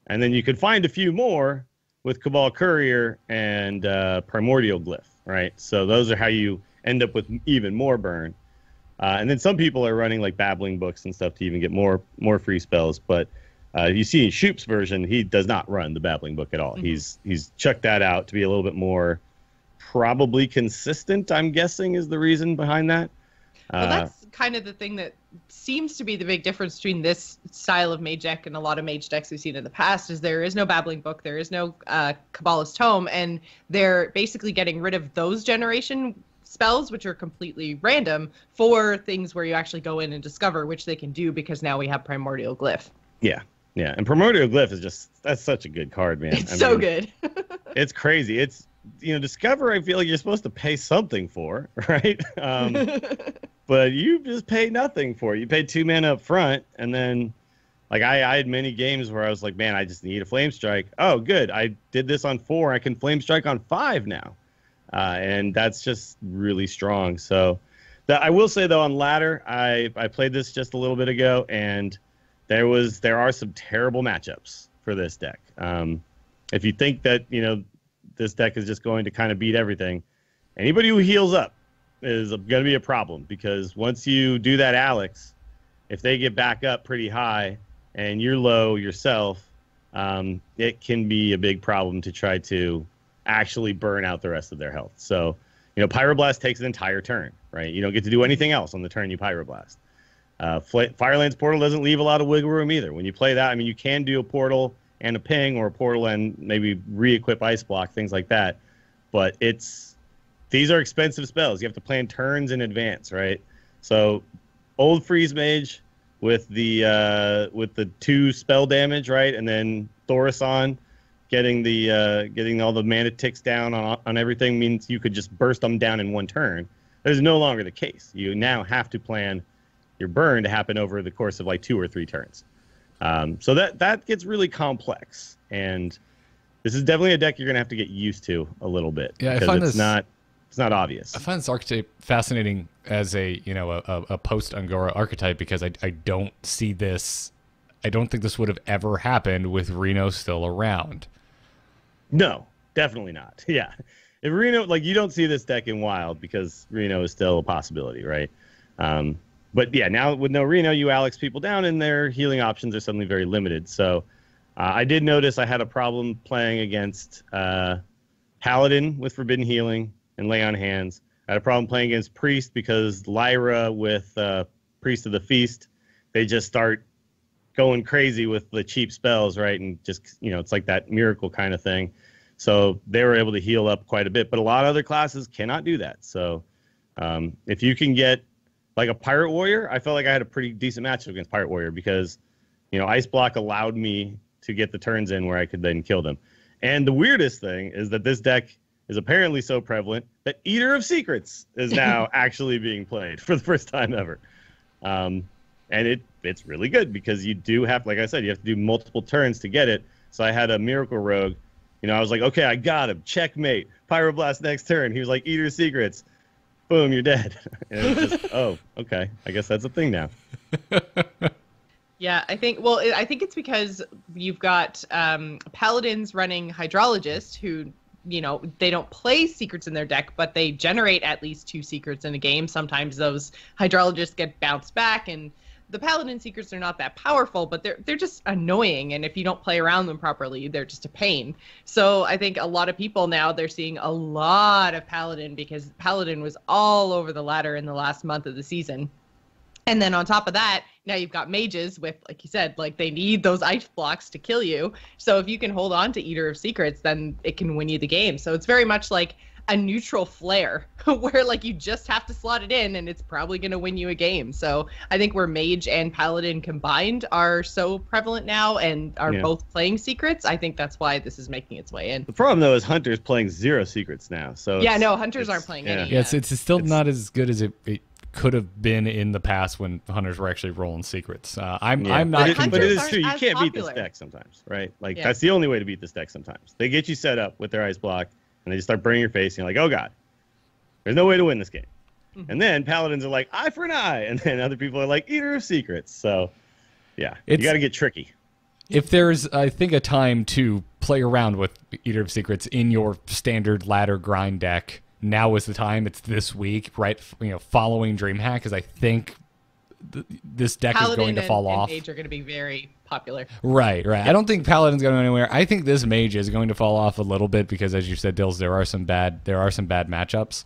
Speaker 5: And then you could find a few more with Cabal Courier and Primordial Glyph, right? So those are how you end up with even more burn. And then some people are running, like, Babbling Books and stuff to even get more free spells. But you see in Shoop's version, he does not run the Babbling Book at all. Mm-hmm. He's chucked that out to be a little bit more probably consistent, I'm guessing, is the reason behind that.
Speaker 4: Well, that's kind of the thing that seems to be the big difference between this style of mage deck and a lot of mage decks we've seen in the past is there is no Babbling Book, there is no Kabbalist Tome, and they're basically getting rid of those generation spells, which are completely random, for things where you actually go in and discover, which they can do because now we have Primordial Glyph.
Speaker 5: Yeah, and Primordial Glyph is that's such a good card, man.
Speaker 4: It's so good.
Speaker 5: It's crazy. It's, Discover, I feel like you're supposed to pay something for, right? But you just pay nothing for it. You pay 2 mana up front, and then, like, I had many games where I was like, man, I just need a Flame Strike. Oh, good. I did this on 4. I can Flame Strike on 5 now. And that's just really strong. So I will say, though, on ladder, I played this just a little bit ago, and there are some terrible matchups for this deck. If you think that, this deck is just going to kind of beat everything, anybody who heals up is going to be a problem, because once you do that Alex, if they get back up pretty high and you're low yourself, it can be a big problem to try to actually burn out the rest of their health. So, Pyroblast takes an entire turn, right? You don't get to do anything else on the turn you Pyroblast. Firelands Portal doesn't leave a lot of wiggle room either. When you play that, you can do a portal and a ping, or a portal and maybe re-equip Ice Block, things like that. But these are expensive spells. You have to plan turns in advance, right? So old Freeze Mage with the 2 spell damage, right? And then Thaurissan getting all the mana ticks down on everything means you could just burst them down in one turn. That is no longer the case. You now have to plan your burn to happen over the course of like 2 or 3 turns. So that gets really complex, and this is definitely a deck you're gonna have to get used to a little bit.
Speaker 1: Yeah, because
Speaker 5: it's not obvious.
Speaker 1: I find this archetype fascinating as a post Angora archetype, because I don't see this. I don't think this would have ever happened with Reno still around.
Speaker 5: No, definitely not. Yeah, if Reno, like, you don't see this deck in Wild because Reno is still a possibility, right? But yeah, now with no Reno, you Alex people down, and their healing options are suddenly very limited. So I did notice I had a problem playing against Paladin with Forbidden Healing and Lay on Hands. I had a problem playing against Priest because Lyra with Priest of the Feast, they just start going crazy with the cheap spells, right? And just, it's like that miracle kind of thing. So they were able to heal up quite a bit. But a lot of other classes cannot do that. So if you can get like a Pirate Warrior, I felt like I had a pretty decent matchup against Pirate Warrior, because Ice Block allowed me to get the turns in where I could then kill them. And the weirdest thing is that this deck is apparently so prevalent that Eater of Secrets is now actually being played for the first time ever. And it's really good because you do have, like I said, you have to do multiple turns to get it. So I had a Miracle Rogue. I was like, okay, I got him. Checkmate. Pyroblast next turn. He was like, Eater of Secrets. Boom, you're dead. And it was just, oh, okay. I guess that's a thing now.
Speaker 4: Yeah, I think it's because you've got Paladins running Hydrologist who, they don't play secrets in their deck, but they generate at least 2 secrets in a game. Sometimes those Hydrologists get bounced back, and the Paladin secrets are not that powerful, but they're just annoying, and if you don't play around them properly, they're just a pain. So I think a lot of people now, they're seeing a lot of Paladin because Paladin was all over the ladder in the last month of the season. And then on top of that, now you've got mages with, like you said, like they need those ice blocks to kill you. So if you can hold on to Eater of Secrets, then it can win you the game. So it's very much like a neutral flare where like you just have to slot it in and it's probably going to win you a game. So I think where mage and paladin combined are so prevalent now and are both playing secrets, I think that's why this is making its way in.
Speaker 5: The problem though is Hunter's playing 0 secrets now. So
Speaker 4: yeah, no, Hunters aren't playing any.
Speaker 1: Yeah, it's still not as good as it could have been in the past when Hunters were actually rolling secrets. I'm not.
Speaker 5: But it is
Speaker 4: aren't
Speaker 5: true. You
Speaker 4: as
Speaker 5: can't beat this
Speaker 4: popular.
Speaker 5: deck sometimes, right? Like that's the only way to beat this deck sometimes. They get you set up with their ice block, and they just start burning your face, and you're like, oh god, there's no way to win this game. And then paladins are like, eye for an eye, and then other people are like, Eater of Secrets. So yeah, you got to get tricky.
Speaker 1: If there's, I think, a time to play around with Eater of Secrets in your standard ladder grind deck, now is the time. It's this week, right? Following Dreamhack, because I think this deck is going to fall off.
Speaker 4: Paladin and Mage are going to be very popular.
Speaker 1: Right. I don't think Paladin's going anywhere. I think this Mage is going to fall off a little bit because, as you said, Dills, there are some bad matchups.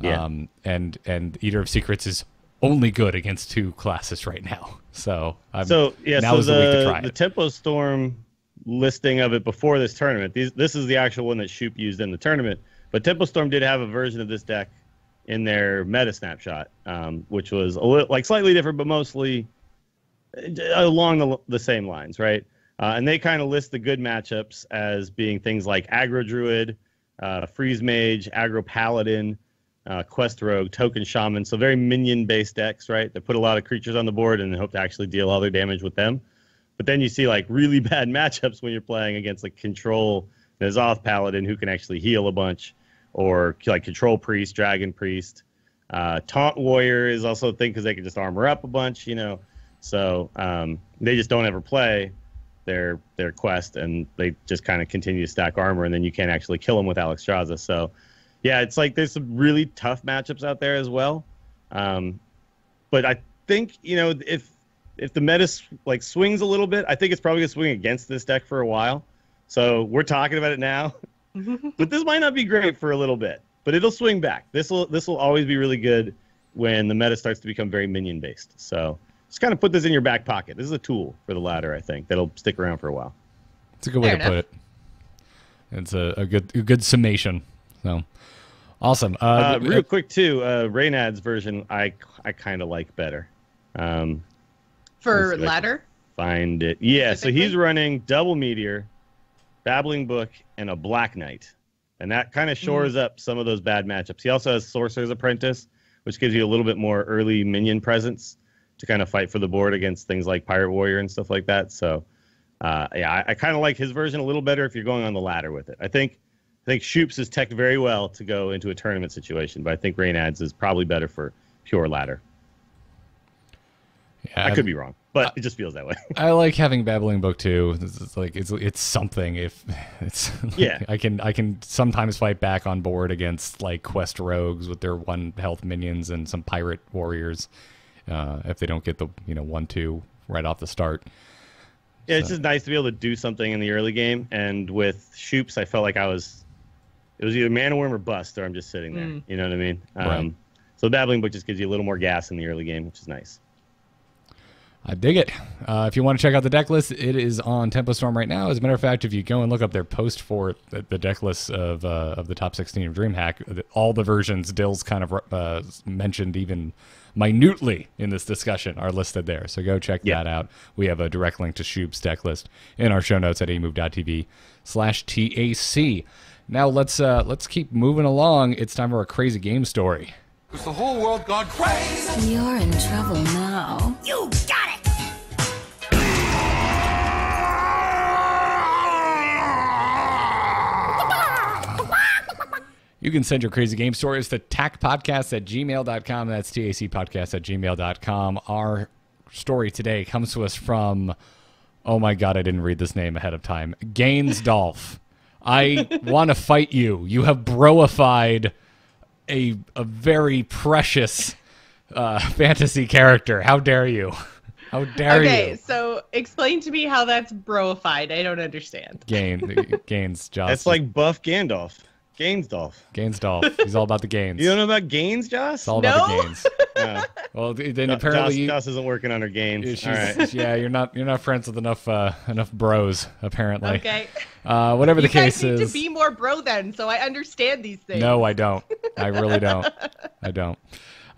Speaker 5: Yeah.
Speaker 1: And Eater of Secrets is only good against 2 classes right now. So now is the week to try
Speaker 5: the
Speaker 1: it.
Speaker 5: Tempo Storm listing of it before this tournament. This is the actual one that Shoop used in the tournament. But Tempo Storm did have a version of this deck in their meta snapshot, which was a little, slightly different, but mostly along the same lines, right? And they kind of list the good matchups as being things like Aggro Druid, Freeze Mage, Aggro Paladin, Quest Rogue, Token Shaman. So very minion-based decks, right? They put a lot of creatures on the board and hope to actually deal all their damage with them. But then you see really bad matchups when you're playing against Control N'Zoth Paladin, who can actually heal a bunch, or Control Priest, Dragon Priest. Taunt Warrior is also a thing because they can just armor up a bunch, So they just don't ever play their quest, and they just kind of continue to stack armor, and then you can't actually kill them with Alexstrasza. So yeah, it's there's some really tough matchups out there as well. But I think, if the meta swings a little bit, I think it's probably going to swing against this deck for a while. So we're talking about it now. But this might not be great for a little bit, but it'll swing back. This will always be really good when the meta starts to become very minion based. So just kind of put this in your back pocket. This is a tool for the ladder, I think, that'll stick around for a while.
Speaker 1: It's a good way to put it. It's a good summation. So awesome.
Speaker 5: Real quick too, Reynad's version I kind of like better.
Speaker 4: For ladder?
Speaker 5: Find it. Yeah, so he's running double meteor, Babbling Book, and a Black Knight. And that kind of shores up some of those bad matchups. He also has Sorcerer's Apprentice, which gives you a little bit more early minion presence to kind of fight for the board against things like Pirate Warrior and stuff like that. So, I kind of like his version a little better if you're going on the ladder with it. I think Shoops is teched very well to go into a tournament situation, but I think Reynad's is probably better for pure ladder.
Speaker 1: Yeah,
Speaker 5: I could be wrong, but it just feels that way.
Speaker 1: I like having Babbling Book too. It's something. If it's I can sometimes fight back on board against Quest Rogues with their 1 health minions and some Pirate Warriors if they don't get the 1/2 right off the start.
Speaker 5: Yeah, it's just nice to be able to do something in the early game. And with Shoops, I felt like it was either Mana Worm or bust, or I'm just sitting there. You know what I mean?
Speaker 1: Right.
Speaker 5: So Babbling Book just gives you a little more gas in the early game, which is nice.
Speaker 1: I dig it. If you want to check out the deck list, it is on Tempo Storm right now. As a matter of fact, if you go and look up their post for the deck list of the top 16 of DreamHack, all the versions Dill's kind of mentioned even minutely in this discussion are listed there. So go check that out. We have a direct link to Shoob's deck list in our show notes at amove.tv/TAC. Now let's keep moving along. It's time for a crazy game story.
Speaker 2: Is the whole world gone crazy?
Speaker 7: You're in trouble now.
Speaker 6: You got it!
Speaker 1: You can send your crazy game stories to tacpodcast@gmail.com. That's tacpodcast@gmail.com. Our story today comes to us from, oh my God, I didn't read this name ahead of time. Gainsdolf. I want to fight you. You have broified a very precious fantasy character. How dare you? How dare you?
Speaker 4: Okay, so explain to me how that's broified. I don't understand.
Speaker 1: Gains, Josh.
Speaker 5: That's like Buff Gandalf. Gainsdolf.
Speaker 1: He's all about the gains.
Speaker 5: You don't know about gains, Josh?
Speaker 1: It's all about the gains.
Speaker 5: Yeah.
Speaker 1: Well, then apparently
Speaker 5: Josh isn't working on her gains. All right.
Speaker 1: Yeah, you're not friends with enough bros apparently.
Speaker 4: Okay.
Speaker 1: Whatever the
Speaker 4: You guys
Speaker 1: case
Speaker 4: need
Speaker 1: is.
Speaker 4: to be more bro then, so I understand these things.
Speaker 1: No, I don't. I really don't. I don't.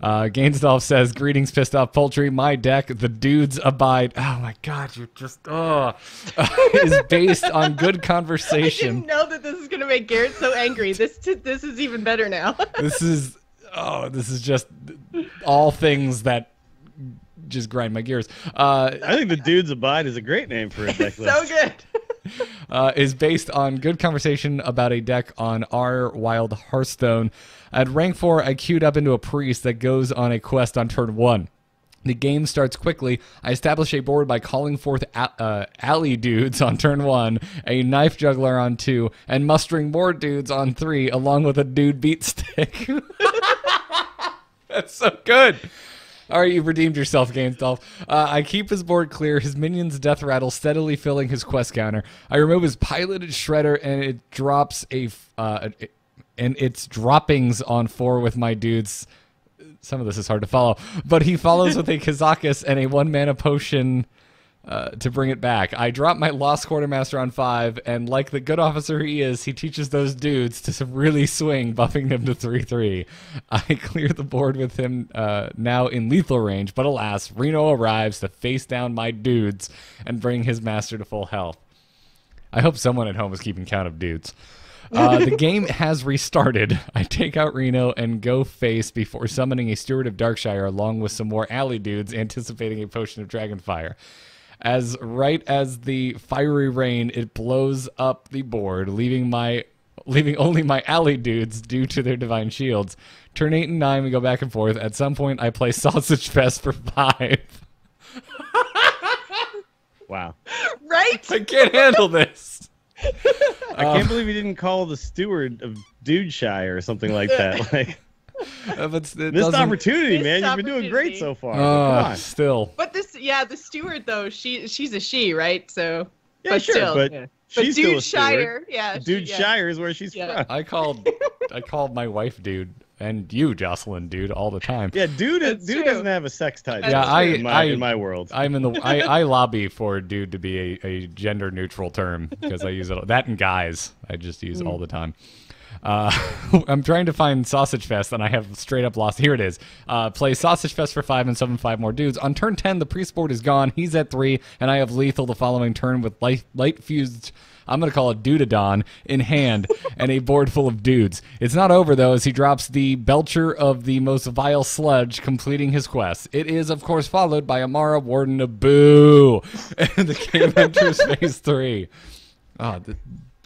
Speaker 1: Gainsdolf says, "Greetings, pissed off poultry. My deck, the dudes abide." Oh my God, you're just is based on good
Speaker 4: I
Speaker 1: conversation.
Speaker 4: didn't know that this is gonna make Garrett so angry. This is even better now.
Speaker 1: This is just all things that just grind my gears.
Speaker 5: I think the Dudes Abide is a great name for a deck list.
Speaker 4: So good.
Speaker 1: Is based on good conversation about a deck on our Wild Hearthstone. At rank 4, I queued up into a priest that goes on a quest on turn 1. The game starts quickly. I establish a board by calling forth alley dudes on turn 1, a knife juggler on 2, and mustering more dudes on 3, along with a dude beat stick. That's so good. All right, you've redeemed yourself, Gainsdolf. I keep his board clear, his minions' death rattle steadily filling his quest counter. I remove his piloted shredder, and it drops and its droppings on 4 with my dudes. Some of this is hard to follow, but he follows with a Kazakus and a 1-mana potion to bring it back. I drop my Lost Quartermaster on 5, and like the good officer he is, he teaches those dudes to really swing, buffing them to 3/3. I clear the board with him now in lethal range, but alas, Reno arrives to face down my dudes and bring his master to full health. I hope someone at home is keeping count of dudes. The game has restarted. I take out Reno and go face before summoning a Steward of Darkshire along with some more alley dudes anticipating a potion of Dragonfire. As right as the fiery rain, it blows up the board, leaving only my alley dudes due to their divine shields. Turn 8 and 9, we go back and forth. At some point, I play Sausage Fest for 5.
Speaker 5: Wow.
Speaker 4: Right?
Speaker 1: I can't handle this.
Speaker 5: I can't believe you didn't call the Steward of Dudeshire or something like that. Like, missed opportunity, man. You've been doing great so far. Come on.
Speaker 1: Still.
Speaker 4: But the steward though, she's a she, right? So
Speaker 5: Yeah,
Speaker 4: but
Speaker 5: sure,
Speaker 4: still,
Speaker 5: but
Speaker 4: yeah.
Speaker 5: she's still a
Speaker 4: Dudeshire,
Speaker 5: steward.
Speaker 4: yeah.
Speaker 5: Dudeshire is where she's from.
Speaker 1: I called my wife dude, and you, Jocelyn, dude, all the time.
Speaker 5: Yeah, dude
Speaker 4: true.
Speaker 5: doesn't have a sex title.
Speaker 1: Yeah,
Speaker 5: in my world.
Speaker 1: I lobby for dude to be a gender neutral term because I use it that and guys. I just use it all the time. I'm trying to find Sausage Fest, and I have straight up lost. Here it is. Play Sausage Fest for 5 and summon 5 more dudes. On turn 10, the priest board is gone. He's at 3, and I have lethal the following turn with light fused. I'm going to call it Dudadon in hand and a board full of dudes. It's not over, though, as he drops the Belcher of the most vile sludge, completing his quest. It is, of course, followed by Amara, Warden of Boo. And the game enters phase 3.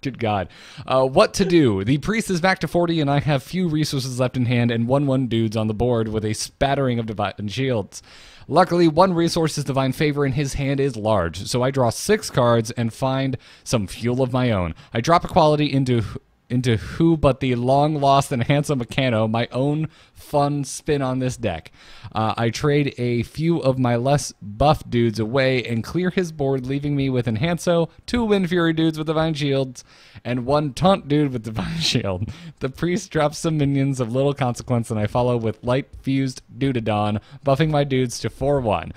Speaker 1: Good God. What to do? The priest is back to 40, and I have few resources left in hand and 1/1 dudes on the board with a spattering of divine shields. Luckily, 1 resource's divine favor in his hand is large, so I draw 6 cards and find some fuel of my own. I drop a quality into who but the long-lost and handsome Meccano, my own fun spin on this deck. I trade a few of my less buff dudes away and clear his board, leaving me with Enhanso, 2 Wind Fury dudes with Divine Shields, and 1 Taunt dude with Divine Shield. The priest drops some minions of little consequence, and I follow with Light Fused Dudadon, buffing my dudes to 4/1.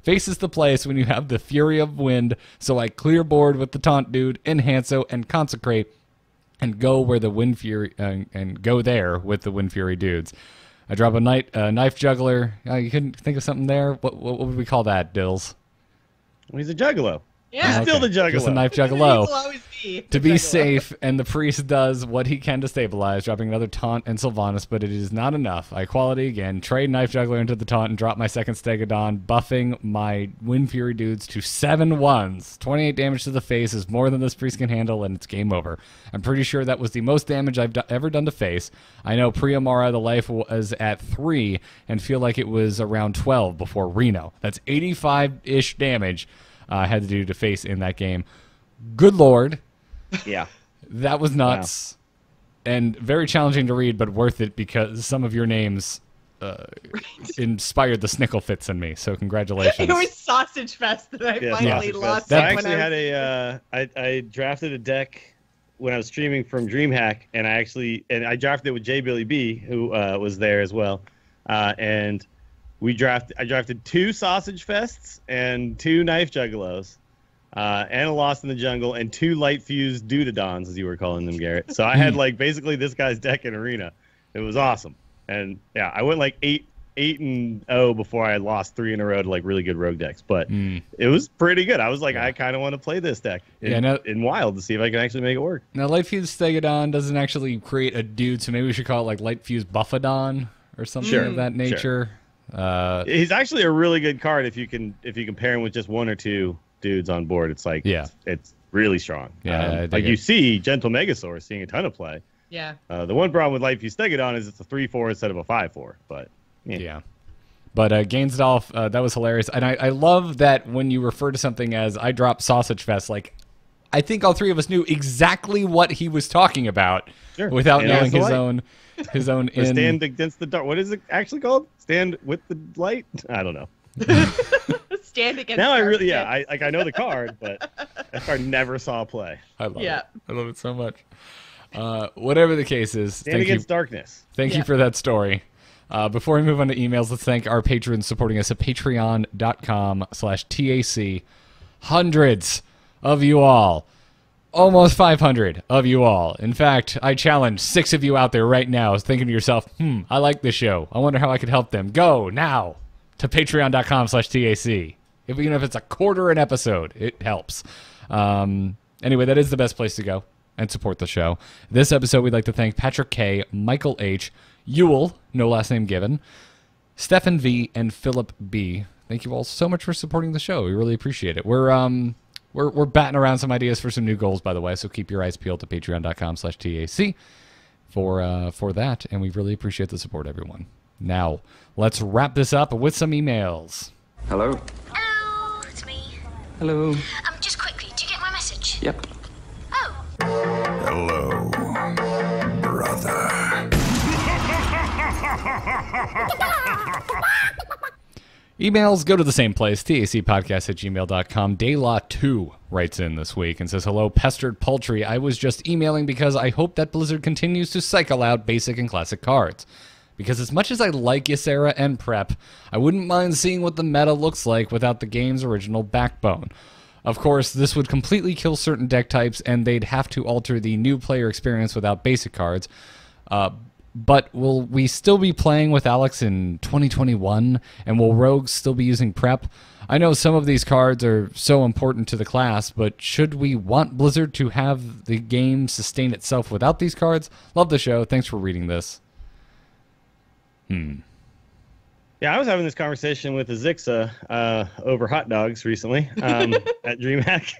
Speaker 1: Face is the place when you have the fury of wind, so I clear board with the taunt dude, enhanso, and consecrate, and go where the wind fury and go there with the wind fury dudes. I drop a knife juggler. You couldn't think of something there? What would we call that, Dills?
Speaker 5: Well, he's a juggalo.
Speaker 4: Yeah.
Speaker 5: He's still the juggalo.
Speaker 1: Just a knife
Speaker 4: He will
Speaker 1: juggalo.
Speaker 4: always be
Speaker 1: To
Speaker 4: the
Speaker 1: be
Speaker 4: juggalo.
Speaker 1: safe, and the priest does what he can to stabilize, dropping another taunt and Sylvanas, but it is not enough. I quality again, trade Knife Juggler into the taunt, and drop my second Stegodon, buffing my Wind Fury dudes to 7 ones. 28 damage to the face is more than this priest can handle, and it's game over. I'm pretty sure that was the most damage I've ever done to face. I know Priamara, the life was at 3, and feel like it was around 12 before Reno. That's 85-ish damage I had to do to face in that game. Good Lord.
Speaker 5: Yeah.
Speaker 1: That was nuts. And very challenging to read, but worth it because some of your names inspired the snickle fits in me. So congratulations.
Speaker 4: It was Sausage Fest that I finally lost.
Speaker 1: That
Speaker 5: I
Speaker 4: when
Speaker 5: actually
Speaker 4: was-
Speaker 5: had I drafted a deck when I was streaming from Dreamhack, and I drafted it with J Billy B, who was there as well, and I drafted 2 Sausage Fests and 2 Knife Juggalos, and a Lost in the Jungle, and 2 Light Fused Dudadons, as you were calling them, Garrett. So I had like basically this guy's deck in Arena. It was awesome, and yeah, I went like 8-0 before I lost 3 in a row to like really good rogue decks, but it was pretty good. I was like, I kind of want to play this deck in Wild to see if I can actually make it work.
Speaker 1: Now, Light Fused Stegodon doesn't actually create a dude, so maybe we should call it like Light Fused Buffadon or something of that nature.
Speaker 5: He's actually a really good card if you can pair him with just 1 or 2 dudes on board. It's like it's really strong. Like you see Gentle Megasaur seeing a ton of play.
Speaker 4: Yeah.
Speaker 5: The one problem with Light Fused Stegodon is it's a 3/4 instead of a 5/4. But
Speaker 1: yeah. But Gainsdolf, that was hilarious. And I love that when you refer to something as I dropped Sausage Fest, like I think all 3 of us knew exactly what he was talking about without knowing his own
Speaker 5: or stand against the dark. What is it actually called? Stand with the light? I don't know.
Speaker 4: Stand against.
Speaker 5: Now I really, I know the card, but that card never saw play.
Speaker 1: I love it. I love it so much. Whatever the case is,
Speaker 5: stand against darkness.
Speaker 1: Thank you for that story. Before we move on to emails, let's thank our patrons supporting us at patreon.com/TAC. Hundreds of you all. Almost 500 of you all. In fact, I challenge 6 of you out there right now thinking to yourself, I like this show. I wonder how I could help them. Go now to patreon.com/TAC. Even if it's a quarter an episode, it helps. Anyway, that is the best place to go and support the show. This episode, we'd like to thank Patrick K., Michael H., Ewell, no last name given, Stephen V., and Philip B. Thank you all so much for supporting the show. We really appreciate it. We're batting around some ideas for some new goals, by the way, so keep your eyes peeled to patreon.com/TAC for that, and we really appreciate the support, everyone. Now, let's wrap this up with some emails.
Speaker 8: Hello?
Speaker 9: Hello, it's me.
Speaker 8: Hello?
Speaker 9: Just quickly, do you get my message?
Speaker 8: Yep.
Speaker 9: Oh.
Speaker 2: Hello, brother.
Speaker 1: Emails go to the same place, tacpodcast@gmail.com. Daylaw2 writes in this week and says, hello, Pestered Poultry. I was just emailing because I hope that Blizzard continues to cycle out basic and classic cards. Because as much as I like Ysera and Prep, I wouldn't mind seeing what the meta looks like without the game's original backbone. Of course, this would completely kill certain deck types, and they'd have to alter the new player experience without basic cards. But will we still be playing with Alex in 2021? And will Rogues still be using Prep? I know some of these cards are so important to the class, but should we want Blizzard to have the game sustain itself without these cards? Love the show. Thanks for reading this.
Speaker 5: Yeah, I was having this conversation with Azixa over hot dogs recently at Dreamhack.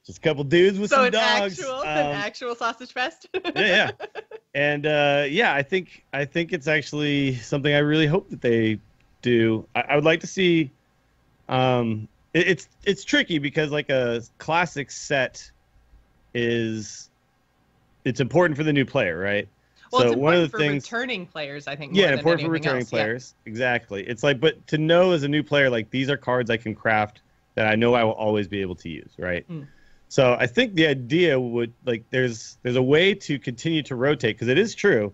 Speaker 5: Just a couple dudes with some dogs.
Speaker 4: An actual Sausage Fest.
Speaker 5: yeah. And I think it's actually something I really hope that they do. I would like to see. It's tricky because like a classic set it's important for the new player, right?
Speaker 4: Well,
Speaker 5: so
Speaker 4: it's
Speaker 5: one of the
Speaker 4: for
Speaker 5: things,
Speaker 4: returning players, I think.
Speaker 5: Yeah, important for returning players. Yeah. Exactly. It's like, but to know as a new player, like these are cards I can craft that I know I will always be able to use, right? So I think the idea would like there's a way to continue to rotate because it is true.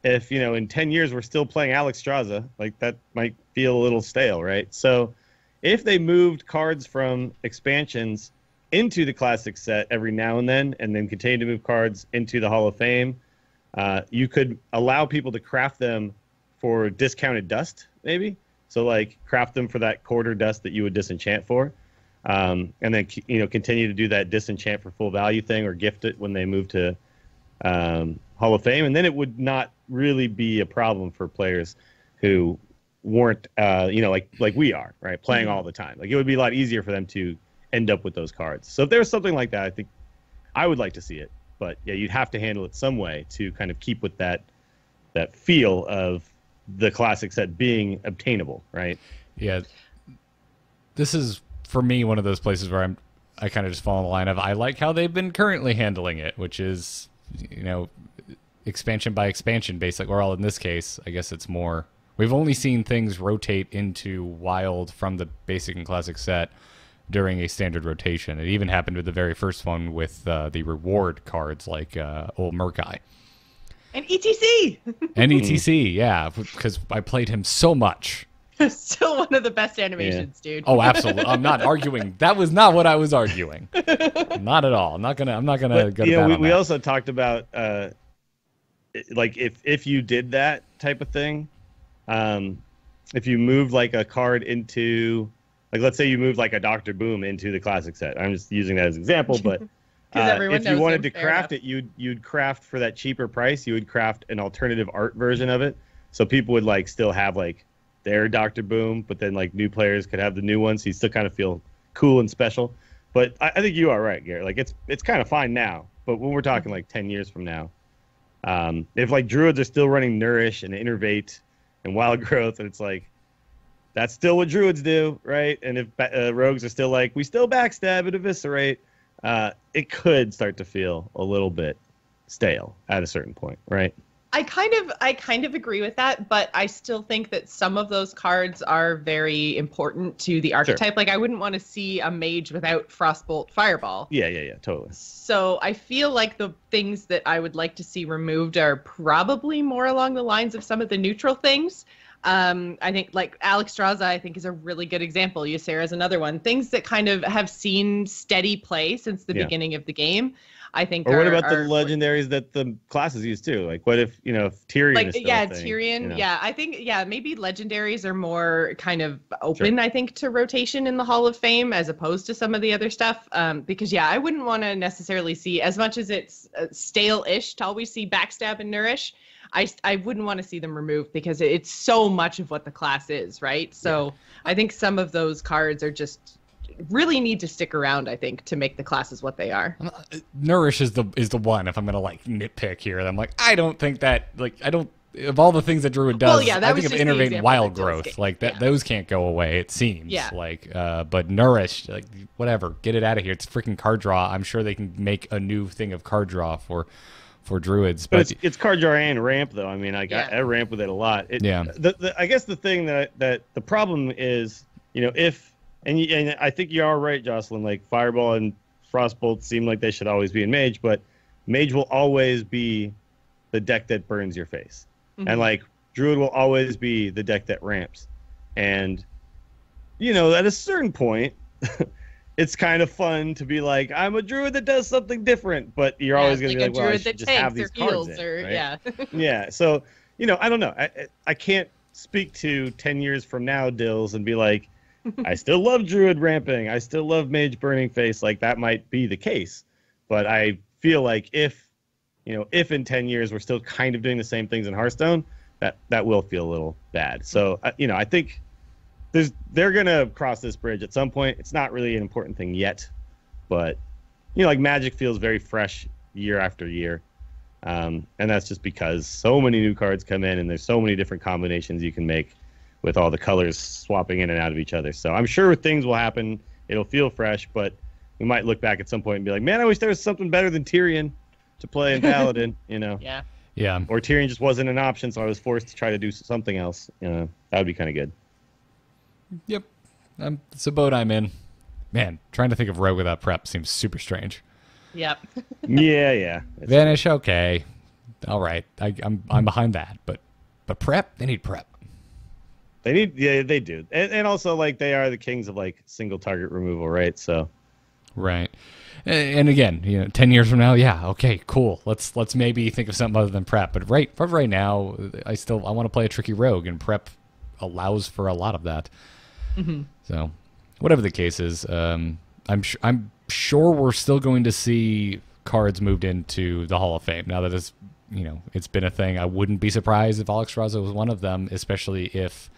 Speaker 5: If in 10 years we're still playing Alex Straza, like that might feel a little stale, right? So if they moved cards from expansions into the classic set every now and then continue to move cards into the Hall of Fame, you could allow people to craft them for discounted dust, maybe. So like craft them for that quarter dust that you would disenchant for, and then continue to do that disenchant for full value thing, or gift it when they move to Hall of Fame, and then it would not really be a problem for players who weren't like we are, right, playing all the time. Like it would be a lot easier for them to end up with those cards. So if there was something like that, I think I would like to see it. But yeah, you'd have to handle it some way to kind of keep with that feel of the classic set being obtainable, right?
Speaker 1: Yeah. This is, for me, one of those places where I kind of just fall in the line of, I like how they've been currently handling it, which is, expansion by expansion, basically. Or in this case, I guess it's more, we've only seen things rotate into Wild from the basic and classic set during a standard rotation. It even happened with the very first one with the reward cards, like old Murkai.
Speaker 4: And ETC!
Speaker 1: And ETC, yeah, because I played him so much.
Speaker 4: Still one of the best animations, dude.
Speaker 1: Oh, absolutely. I'm not arguing. That was not what I was arguing. Not at all. I'm not gonna go to bat on
Speaker 5: we
Speaker 1: that.
Speaker 5: also talked about like if you did that type of thing, if you moved like a card into, like, let's say you moved like a Dr. Boom into the classic set. I'm just using that as an example, but if you wanted to craft it, you'd craft for that cheaper price. You would craft an alternative art version of it, so people would like still have like their Dr. Boom, but then like new players could have the new one, so you still kind of feel cool and special. But I think you are right, Garrett. Like it's kind of fine now, but when we're talking like 10 years from now, if like Druids are still running Nourish and Innervate and Wild Growth, and it's like, that's still what Druids do, right? And if Rogues are still like, we still backstab and eviscerate, it could start to feel a little bit stale at a certain point, right?
Speaker 4: I kind of agree with that, but I still think that some of those cards are very important to the archetype. Sure. Like I wouldn't want to see a mage without Frostbolt Fireball.
Speaker 5: Yeah, totally.
Speaker 4: So I feel like the things that I would like to see removed are probably more along the lines of some of the neutral things. I think like Alexstrasza, I think, is a really good example. Ysera is another one. Things that kind of have seen steady play since the beginning of the game, I think.
Speaker 5: Or what about the legendaries that the classes use too? Like, what if if Tyrion?
Speaker 4: Like,
Speaker 5: is still
Speaker 4: yeah,
Speaker 5: a thing,
Speaker 4: Tyrion. Yeah, I think maybe legendaries are more kind of open. Sure. I think to rotation in the Hall of Fame as opposed to some of the other stuff. Because I wouldn't want to necessarily see, as much as it's stale-ish to always see backstab and nourish. I wouldn't want to see them removed because it's so much of what the class is, right? So I think some of those cards are just really need to stick around, I think, to make the classes what they are.
Speaker 1: Nourish is the one, if I'm going to like nitpick here. I'm like, I don't think that, like, I don't, of all the things that Druid does, I think of Innervate and Wild Growth, like that, those can't go away, it seems. Yeah. Like, but Nourish, like, whatever, get it out of here. It's freaking card draw. I'm sure they can make a new thing of card draw for Druids,
Speaker 5: but it's card draw and ramp though. I mean, I ramp with it a lot. I guess the thing that the problem is, if and I think you are right, Jocelyn. Like Fireball and Frostbolt seem like they should always be in Mage, but Mage will always be the deck that burns your face, and like Druid will always be the deck that ramps, and at a certain point. It's kind of fun to be like, I'm a Druid that does something different, but you're always going to be like, well, I should just have these cards in, right? Yeah. So, I don't know. I can't speak to 10 years from now, Dills, and be like, I still love Druid ramping. I still love Mage burning face. Like, that might be the case. But I feel like if in 10 years we're still kind of doing the same things in Hearthstone, that will feel a little bad. So, I think they're gonna cross this bridge at some point. It's not really an important thing yet, but like Magic feels very fresh year after year, and that's just because so many new cards come in and there's so many different combinations you can make with all the colors swapping in and out of each other. So I'm sure things will happen. It'll feel fresh, but we might look back at some point and be like, man, I wish there was something better than Tyrion to play in Paladin.
Speaker 1: Yeah.
Speaker 5: Or Tyrion just wasn't an option, so I was forced to try to do something else. That would be kind of good.
Speaker 1: Yep. It's a boat I'm in. Man, trying to think of Rogue without prep seems super strange.
Speaker 4: Yep.
Speaker 5: Yeah.
Speaker 1: Vanish, okay. All right. I'm behind that, but prep, they need prep.
Speaker 5: They need, yeah, they do, and also like they are the kings of like single target removal, right? So,
Speaker 1: right. And again, 10 years from now, yeah, okay, cool. Let's maybe think of something other than prep. But right now, I want to play a tricky rogue, and prep allows for a lot of that.
Speaker 4: Mm-hmm.
Speaker 1: So, whatever the case is, I'm sure we're still going to see cards moved into the Hall of Fame now that it's been a thing. I wouldn't be surprised if Alex Raza was one of them, especially if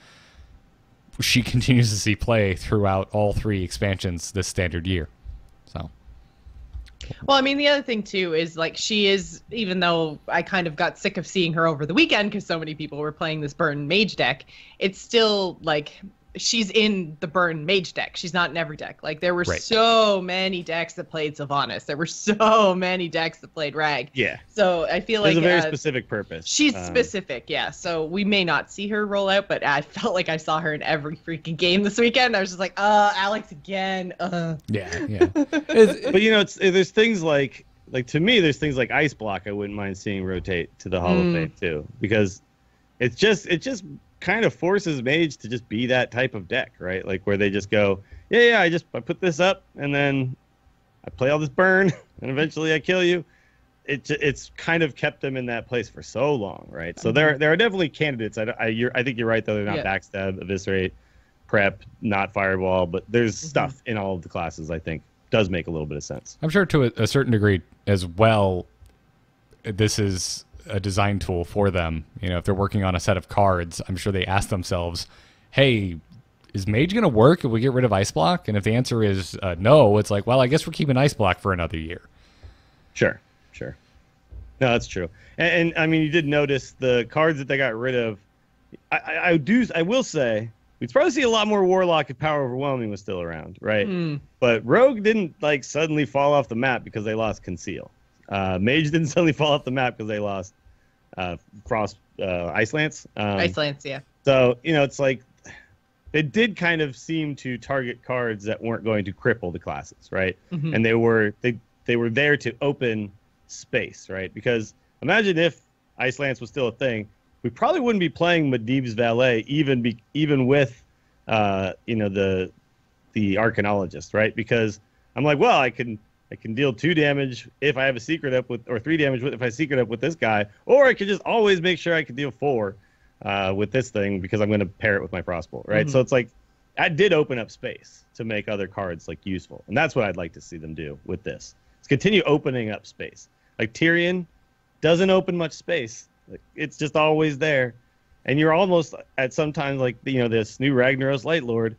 Speaker 1: she continues to see play throughout all 3 expansions this standard year. So,
Speaker 4: well, I mean, the other thing too is like she is, even though I kind of got sick of seeing her over the weekend because so many people were playing this Burn Mage deck, it's still like she's in the Burn Mage deck. She's not in every deck. Like there were so many decks that played Sylvanas. There were so many decks that played Rag.
Speaker 5: Yeah.
Speaker 4: So I feel like
Speaker 5: there's a very specific purpose.
Speaker 4: She's specific, yeah. So we may not see her roll out, but I felt like I saw her in every freaking game this weekend. I was just like, Alex again.
Speaker 1: Yeah.
Speaker 5: But there's things like to me, there's things like Ice Block I wouldn't mind seeing rotate to the Hall of Fame too, because it just kind of forces Mage to just be that type of deck, right? Like where they just go, I put this up and then I play all this burn and eventually I kill you. It's kind of kept them in that place for so long, right? So there are definitely candidates. I think you're right though. They're not backstab, eviscerate, prep, not fireball, but there's stuff in all of the classes. I think does make a little bit of sense.
Speaker 1: I'm sure to a certain degree as well. This is a design tool for them. If they're working on a set of cards, I'm sure they ask themselves, hey, is Mage going to work if we get rid of Ice Block? And if the answer is no, it's like, well, I guess we're keeping Ice Block for another year.
Speaker 5: Sure. No, that's true. And I mean, you did notice the cards that they got rid of. I will say, we'd probably see a lot more Warlock if Power Overwhelming was still around, right? But Rogue didn't like suddenly fall off the map because they lost Conceal. Mage didn't suddenly fall off the map because they lost Frost Ice Lance.
Speaker 4: Ice Lance, yeah.
Speaker 5: So, it's like they did kind of seem to target cards that weren't going to cripple the classes, right? And they were there to open space, right? Because imagine if Ice Lance was still a thing, we probably wouldn't be playing Medivh's Valet even with the Arcanologist, right? Because I'm like, well, I can deal 2 damage if I have a secret up with, or 3 damage if I secret up with this guy, or I could just always make sure I can deal 4 with this thing because I'm going to pair it with my Frostbolt, right? So it's like that did open up space to make other cards like useful, and that's what I'd like to see them do with this. Is continue opening up space. Like Tyrion doesn't open much space; like, it's just always there, and you're almost at sometimes like this new Ragnaros Light Lord.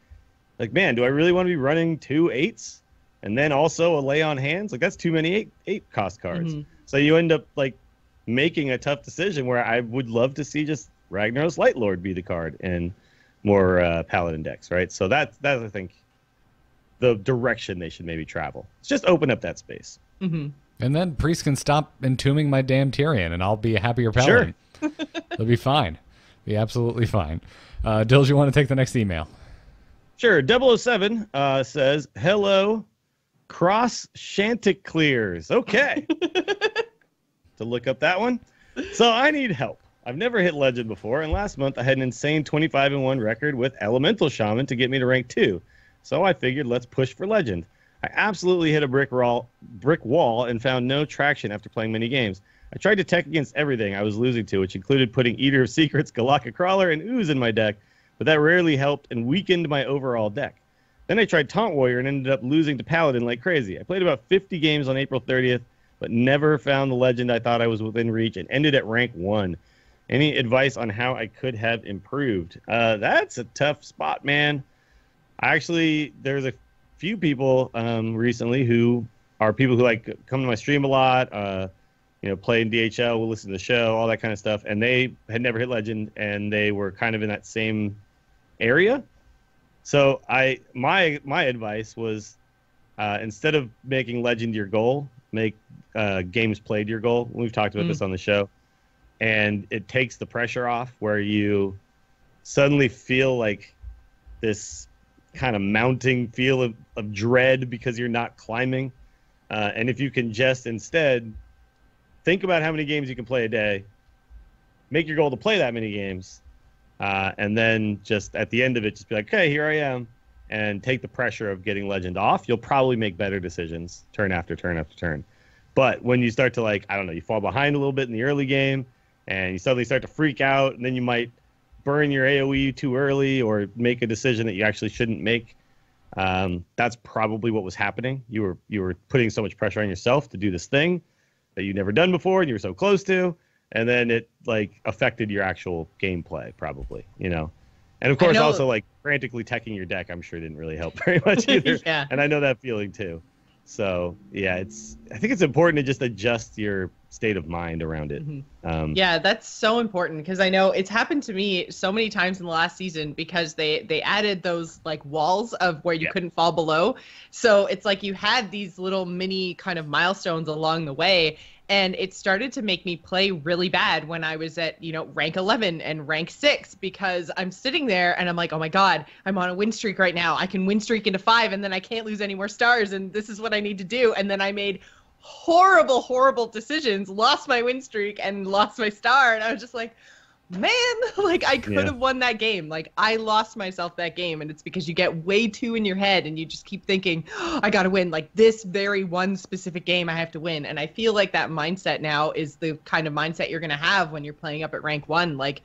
Speaker 5: Like, man, do I really want to be running 2 8s? And then also a lay on hands? Like, that's too many 8 cost cards. So you end up, like, making a tough decision where I would love to see just Ragnaros Light Lord be the card and more Paladin decks, right? So that's, I think, the direction they should maybe travel. It's just open up that space.
Speaker 1: And then Priest can stop entombing my damn Tyrion, and I'll be a happier Paladin. Sure. It'll be fine. Be absolutely fine. Dills, you want to take the next email?
Speaker 5: Sure. 007 says, hello, Cross Chanticleers. Okay. To look up that one. So I need help. I've never hit Legend before, and last month I had an insane 25-1 record with Elemental Shaman to get me to rank 2. So I figured let's push for Legend. I absolutely hit a brick wall and found no traction after playing many games. I tried to tech against everything I was losing to, which included putting Eater of Secrets, Galaka Crawler, and Ooze in my deck, but that rarely helped and weakened my overall deck. Then I tried Taunt Warrior and ended up losing to Paladin like crazy. I played about 50 games on April 30th, but never found the Legend I thought I was within reach and ended at rank 1. Any advice on how I could have improved? That's a tough spot, man. There's a few people recently who are people who like come to my stream a lot, play in DHL, will listen to the show, all that kind of stuff, and they had never hit Legend, and they were kind of in that same area. So my advice was instead of making Legend your goal, make games played your goal. We've talked about this on the show, and it takes the pressure off where you suddenly feel like this kind of mounting feel of dread because you're not climbing. And if you can just instead think about how many games you can play a day, make your goal to play that many games, and then just at the end of it, just be like, okay, here I am, and take the pressure of getting legend off. You'll probably make better decisions turn after turn after turn. But when you start to, like, I don't know, you fall behind a little bit in the early game, and you suddenly start to freak out, and then you might burn your AoE too early or make a decision that you actually shouldn't make. That's probably what was happening. You were putting so much pressure on yourself to do this thing that you'd never done before and you were so close to, and then it like affected your actual gameplay probably, you know. And of course also like frantically teching your deck, I'm sure didn't really help very much either.
Speaker 4: Yeah.
Speaker 5: And I know that feeling too. So yeah, I think it's important to just adjust your state of mind around it.
Speaker 4: Yeah, that's so important because I know it's happened to me so many times in the last season because they added those like walls of where you couldn't fall below. So it's like you had these little mini kind of milestones along the way. And it started to make me play really bad when I was at, rank 11 and rank 6 because I'm sitting there and I'm like, oh my God, I'm on a win streak right now. I can win streak into 5 and then I can't lose any more stars and this is what I need to do. And then I made horrible decisions, lost my win streak and lost my star. And I was just like, man, like I could have won that game. Like I lost myself that game. And it's because you get way too in your head and you just keep thinking, oh, I got to win. Like this very one specific game I have to win. And I feel like that mindset now is the kind of mindset you're going to have when you're playing up at rank 1. Like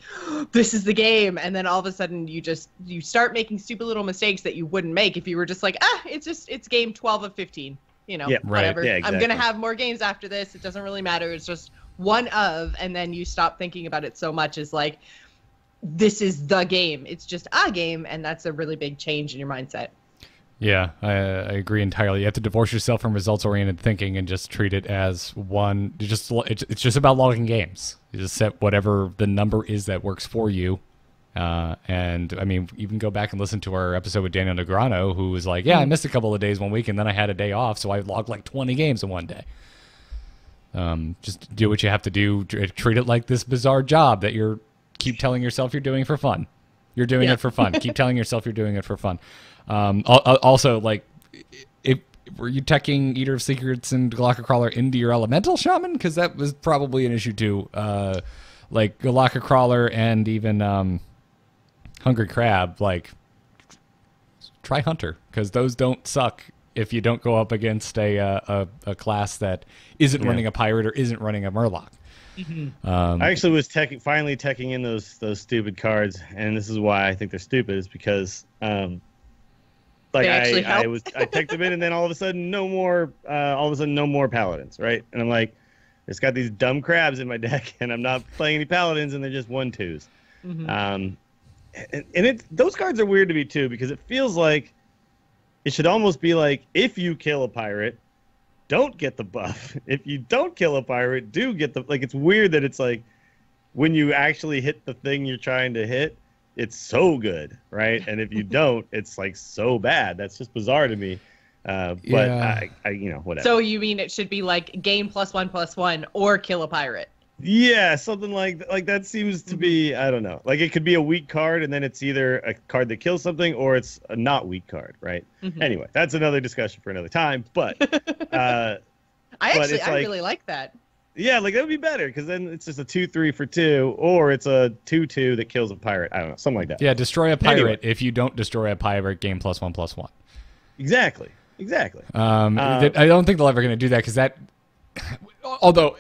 Speaker 4: this is the game. And then all of a sudden you start making stupid little mistakes that you wouldn't make if you were just like, it's game 12 of 15. Whatever.
Speaker 5: Yeah, exactly.
Speaker 4: I'm going to have more games after this. It doesn't really matter. It's just one of, and then you stop thinking about it so much as like, this is the game. It's just a game, and that's a really big change in your mindset.
Speaker 1: Yeah, I agree entirely. You have to divorce yourself from results-oriented thinking and just treat it as one. It's just about logging games. You just set whatever the number is that works for you. And I mean, even go back and listen to our episode with Daniel Negreanu, who was like, I missed a couple of days one week, and then I had a day off, so I logged like 20 games in one day. Just do what you have to do. Treat it like this bizarre job that you're keep telling yourself you're doing for fun. You're doing it for fun. Keep telling yourself you're doing it for fun. Also, like, were you teching Eater of Secrets and Galactic Crawler into your Elemental Shaman? Because that was probably an issue too. Like Galactic Crawler and even Hungry Crab. Like, try Hunter because those don't suck. If you don't go up against a class that isn't running a pirate or isn't running a Murloc.
Speaker 5: I actually was finally teching in those stupid cards, and this is why I think they're stupid. Is because I teched them in, and then all of a sudden no more paladins, right? And I'm like, it's got these dumb crabs in my deck, and I'm not playing any paladins, and they're just 1/2s. And those cards are weird to me too because it feels like. It should almost be like, if you kill a pirate, don't get the buff. If you don't kill a pirate, do get the... Like, it's weird that it's like, when you actually hit the thing you're trying to hit, it's so good, right? And if you don't, it's, like, so bad. That's just bizarre to me. But, I whatever.
Speaker 4: So you mean it should be, like, gain +1/+1 or kill a pirate?
Speaker 5: Yeah, something like that seems to be, I don't know. Like, it could be a weak card, and then it's either a card that kills something, or it's a not weak card, right? Anyway, that's another discussion for another time, but... I
Speaker 4: really like that.
Speaker 5: Yeah, like, that would be better, because then it's just a 2/3 for 2, or it's a 2/2 that kills a pirate. I don't know, something like that.
Speaker 1: Yeah, destroy a pirate. Anyway. If you don't destroy a pirate, gain +1/+1.
Speaker 5: Exactly.
Speaker 1: I don't think they're ever going to do that, because that... Although...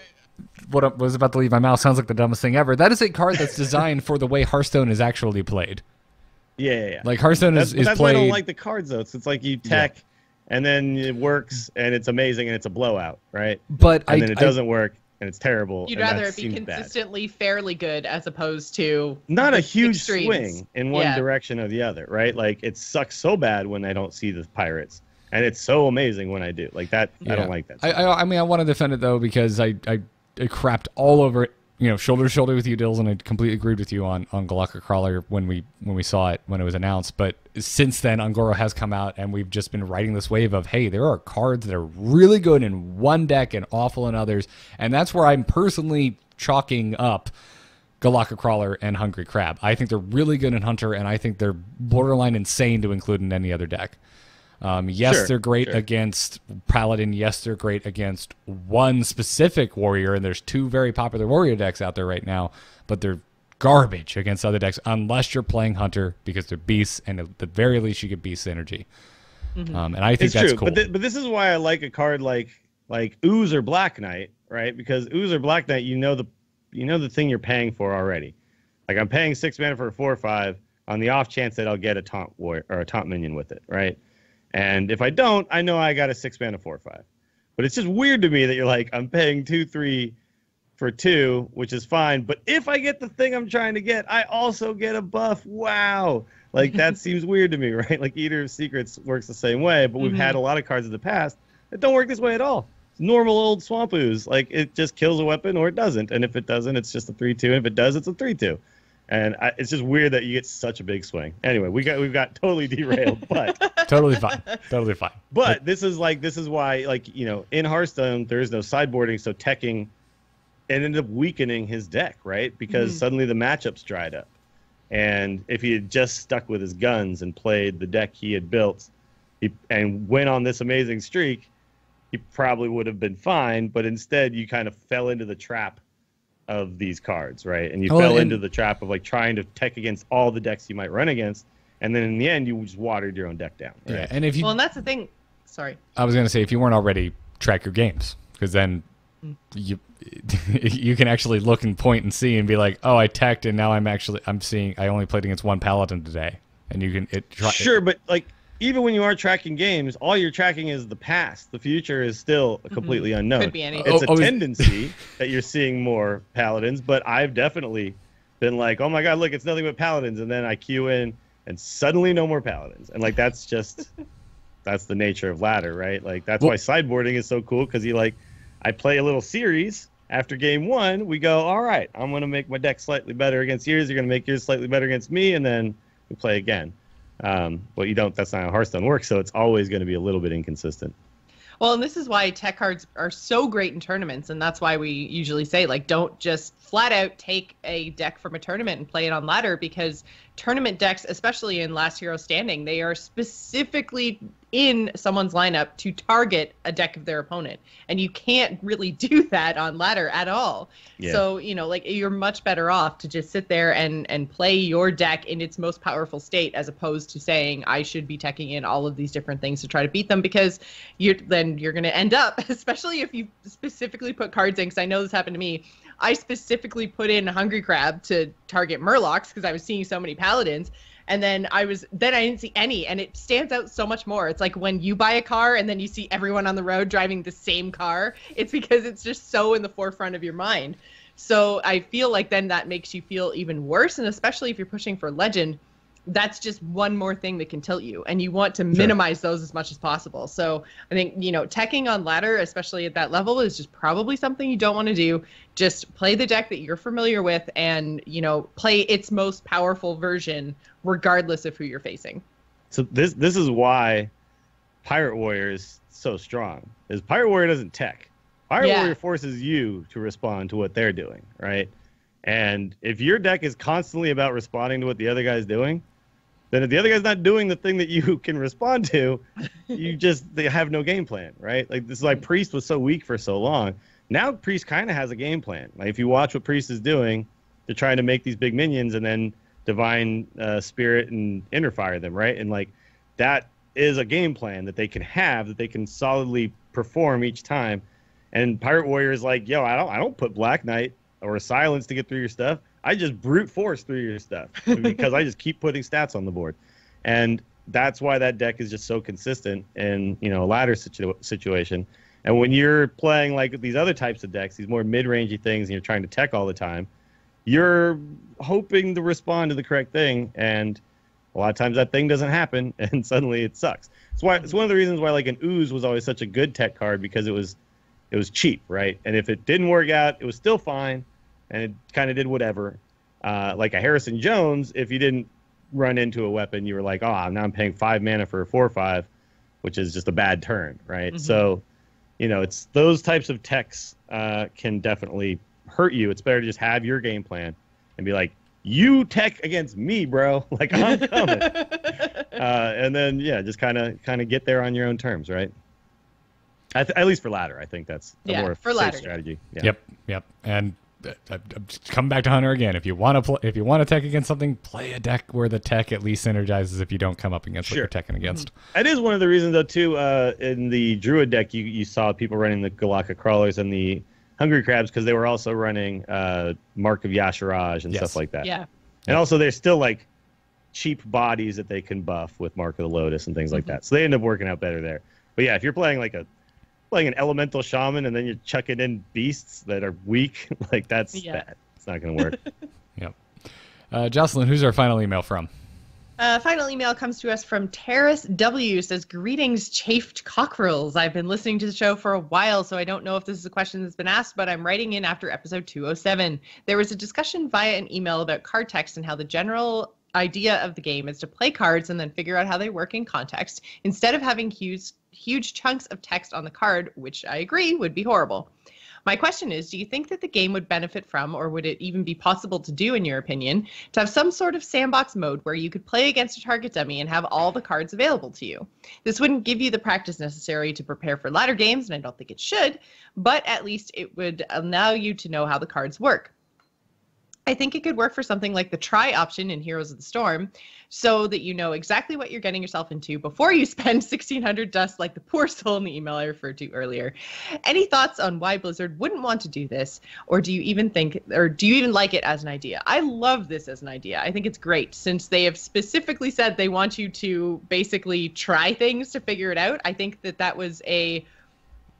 Speaker 1: What I was about to leave my mouth sounds like the dumbest thing ever. That is a card that's designed for the way Hearthstone is actually played.
Speaker 5: Yeah.
Speaker 1: Like Hearthstone is played.
Speaker 5: That's why I don't like the cards though. It's like you tech, and then it works, and it's amazing, and it's a blowout, right?
Speaker 1: But
Speaker 5: then it doesn't work, and it's terrible.
Speaker 4: You'd rather it be consistently fairly good as opposed to
Speaker 5: not a huge
Speaker 4: extremes.
Speaker 5: Swing in one direction or the other, right? Like it sucks so bad when I don't see the pirates. And it's so amazing when I do. Like that, I don't like that.
Speaker 1: I mean, I want to defend it though because I crapped all over it, shoulder to shoulder with you, Dills, and I completely agreed with you on Galactic Crawler when we saw it, when it was announced. But since then, Ungoro has come out, and we've just been riding this wave of, hey, there are cards that are really good in one deck and awful in others, and that's where I'm personally chalking up Galactic Crawler and Hungry Crab. I think they're really good in Hunter, and I think they're borderline insane to include in any other deck. They're great against Paladin. Yes, they're great against one specific warrior, and there's 2 very popular warrior decks out there right now, but they're garbage against other decks unless you're playing Hunter because they're beasts, and at the very least you get beast synergy. And I think that's cool.
Speaker 5: But this is why I like a card like Ooze or Black Knight, right? Because Ooze or Black Knight, you know the thing you're paying for already. Like I'm paying 6 mana for a 4/5 on the off chance that I'll get a taunt warrior or a taunt minion with it, right? And if I don't, I know I got a 6 mana 4/5. But it's just weird to me that you're like, I'm paying 2/3 for 2, which is fine. But if I get the thing I'm trying to get, I also get a buff. Wow. Like that seems weird to me, right? Like Eater of Secrets works the same way, but we've had a lot of cards in the past that don't work this way at all. It's normal old Swamp Ooze. Like it just kills a weapon or it doesn't. And if it doesn't, it's just a 3/2. And if it does, it's a 3/2. And it's just weird that you get such a big swing. Anyway, we've got totally derailed, but
Speaker 1: totally fine.
Speaker 5: But this is why, like, you know, in Hearthstone there is no sideboarding, so teching ended up weakening his deck, right? Because suddenly the matchups dried up. And if he had just stuck with his guns and played the deck he had built, and went on this amazing streak, he probably would have been fine. But instead, you kind of fell into the trap of these cards, right? And you fell into the trap of like trying to tech against all the decks you might run against, and then in the end, you just watered your own deck down. Right?
Speaker 1: Yeah, and if you
Speaker 4: and that's the thing. Sorry,
Speaker 1: I was gonna say if you weren't already, track your games, because then you can actually look and point and see and be like, oh, I teched and now I'm seeing I only played against one paladin today, and you can
Speaker 5: but like even when you are tracking games, all you're tracking is the past. The future is still completely unknown.
Speaker 4: Could be anything.
Speaker 5: It's a tendency that you're seeing more paladins, but I've definitely been like, oh my god, look, it's nothing but paladins, and then I queue in and suddenly no more paladins, and like that's the nature of ladder, right? Like that's why sideboarding is so cool, because I play a little series. After game 1, we go, all right, I'm going to make my deck slightly better against yours. You're going to make yours slightly better against me, and then we play again. Well, you don't. That's not how Hearthstone works, so it's always going to be a little bit inconsistent.
Speaker 4: Well, and this is why tech cards are so great in tournaments, and that's why we usually say, like, don't just flat out take a deck from a tournament and play it on ladder, because tournament decks, especially in Last Hero Standing, they are specifically in someone's lineup to target a deck of their opponent, and you can't really do that on ladder at all. Yeah. So, you know, like, you're much better off to just sit there and play your deck in its most powerful state, as opposed to saying I should be teching in all of these different things to try to beat them, because you're going to end up, especially if you specifically put cards in, because I know this happened to me. I specifically put in Hungry Crab to target Murlocs because I was seeing so many paladins, and then I didn't see any, and it stands out so much more. It's like when you buy a car and then you see everyone on the road driving the same car. It's because it's just so in the forefront of your mind. So I feel like then that makes you feel even worse, and especially if you're pushing for legend, that's just one more thing that can tilt you, and you want to minimize those as much as possible. So I think, you know, teching on ladder, especially at that level, is just probably something you don't want to do. Just play the deck that you're familiar with, and, you know, play its most powerful version regardless of who you're facing.
Speaker 5: So this is why Pirate Warrior is so strong. Is Pirate Warrior doesn't tech. Pirate Warrior forces you to respond to what they're doing, right? And if your deck is constantly about responding to what the other guy's doing, then if the other guy's not doing the thing that you can respond to, they have no game plan, right? Like, this is why Priest was so weak for so long. Now Priest kind of has a game plan. Like, if you watch what Priest is doing, they're trying to make these big minions and then Divine Spirit and Interfire them, right? And like, that is a game plan that they can have, that they can solidly perform each time. And Pirate Warrior is like, yo, I don't put Black Knight or Silence to get through your stuff. I just brute force through your stuff because I just keep putting stats on the board. And that's why that deck is just so consistent in, you know, a ladder situation. And when you're playing like these other types of decks, these more mid-rangey things, and you're trying to tech all the time, you're hoping to respond to the correct thing, and a lot of times that thing doesn't happen, and suddenly it sucks. It's one of the reasons why like an Ooze was always such a good tech card, because it was cheap, right? And if it didn't work out, it was still fine, and it kind of did whatever. Like a Harrison Jones, if you didn't run into a weapon, you were like, oh, now I'm paying 5 mana for a 4/5, which is just a bad turn, right? Mm-hmm. So, you know, it's those types of techs can definitely hurt you. It's better to just have your game plan and be like, you tech against me, bro. Like, I'm coming. And then, yeah, just kind of get there on your own terms, right? At least for ladder, I think that's a more safe strategy. Yeah.
Speaker 1: Yep. And come back to Hunter again. If you want to tech against something, play a deck where the tech at least synergizes if you don't come up against what you're teching against.
Speaker 5: That is one of the reasons, though, too. In the Druid deck, you saw people running the Galaka Crawlers and the Hungry Crabs because they were also running Mark of Yasharaj and stuff like that.
Speaker 4: Yeah.
Speaker 5: And also, there's still like cheap bodies that they can buff with Mark of the Lotus and things like that. So they end up working out better there. But yeah, if you're playing like an elemental shaman and then you're chucking in beasts that are weak, like that's bad. It's not going to work.
Speaker 1: Yep. Jocelyn, who's our final email from?
Speaker 4: Final email comes to us from Terrace W. Says, greetings, chafed cockerels. I've been listening to the show for a while, so I don't know if this is a question that's been asked, but I'm writing in after episode 207. There was a discussion via an email about card text and how the general idea of the game is to play cards and then figure out how they work in context instead of having huge chunks of text on the card, which I agree would be horrible. My question is, do you think that the game would benefit from, or would it even be possible to do, in your opinion, to have some sort of sandbox mode where you could play against a target dummy and have all the cards available to you? This wouldn't give you the practice necessary to prepare for latter games, and I don't think it should, but at least it would allow you to know how the cards work. I think it could work for something like the try option in Heroes of the Storm, so that you know exactly what you're getting yourself into before you spend 1,600 dust like the poor soul in the email I referred to earlier. Any thoughts on why Blizzard wouldn't want to do this, or do you even like it as an idea? I love this as an idea. I think it's great, since they have specifically said they want you to basically try things to figure it out. I think that was a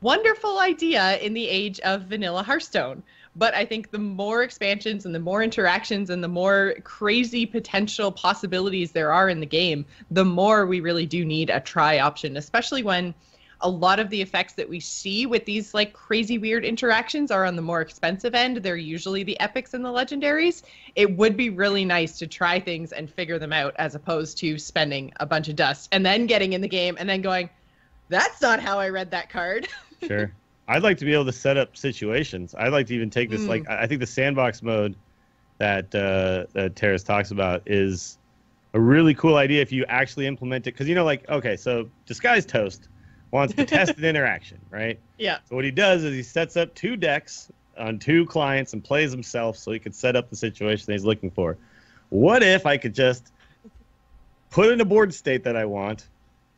Speaker 4: wonderful idea in the age of vanilla Hearthstone. But I think the more expansions and the more interactions and the more crazy potential possibilities there are in the game, the more we really do need a try option, especially when a lot of the effects that we see with these like crazy weird interactions are on the more expensive end. They're usually the epics and the legendaries. It would be really nice to try things and figure them out, as opposed to spending a bunch of dust and then getting in the game and then going, that's not how I read that card.
Speaker 5: Sure. I'd like to be able to set up situations. I'd like to even take this, like, I think the sandbox mode that Terrace talks about is a really cool idea if you actually implement it. Because, you know, like, okay, so Disguised Toast wants to test an interaction, right?
Speaker 4: Yeah.
Speaker 5: So what he does is he sets up 2 decks on 2 clients and plays himself so he can set up the situation that he's looking for. What if I could just put in a board state that I want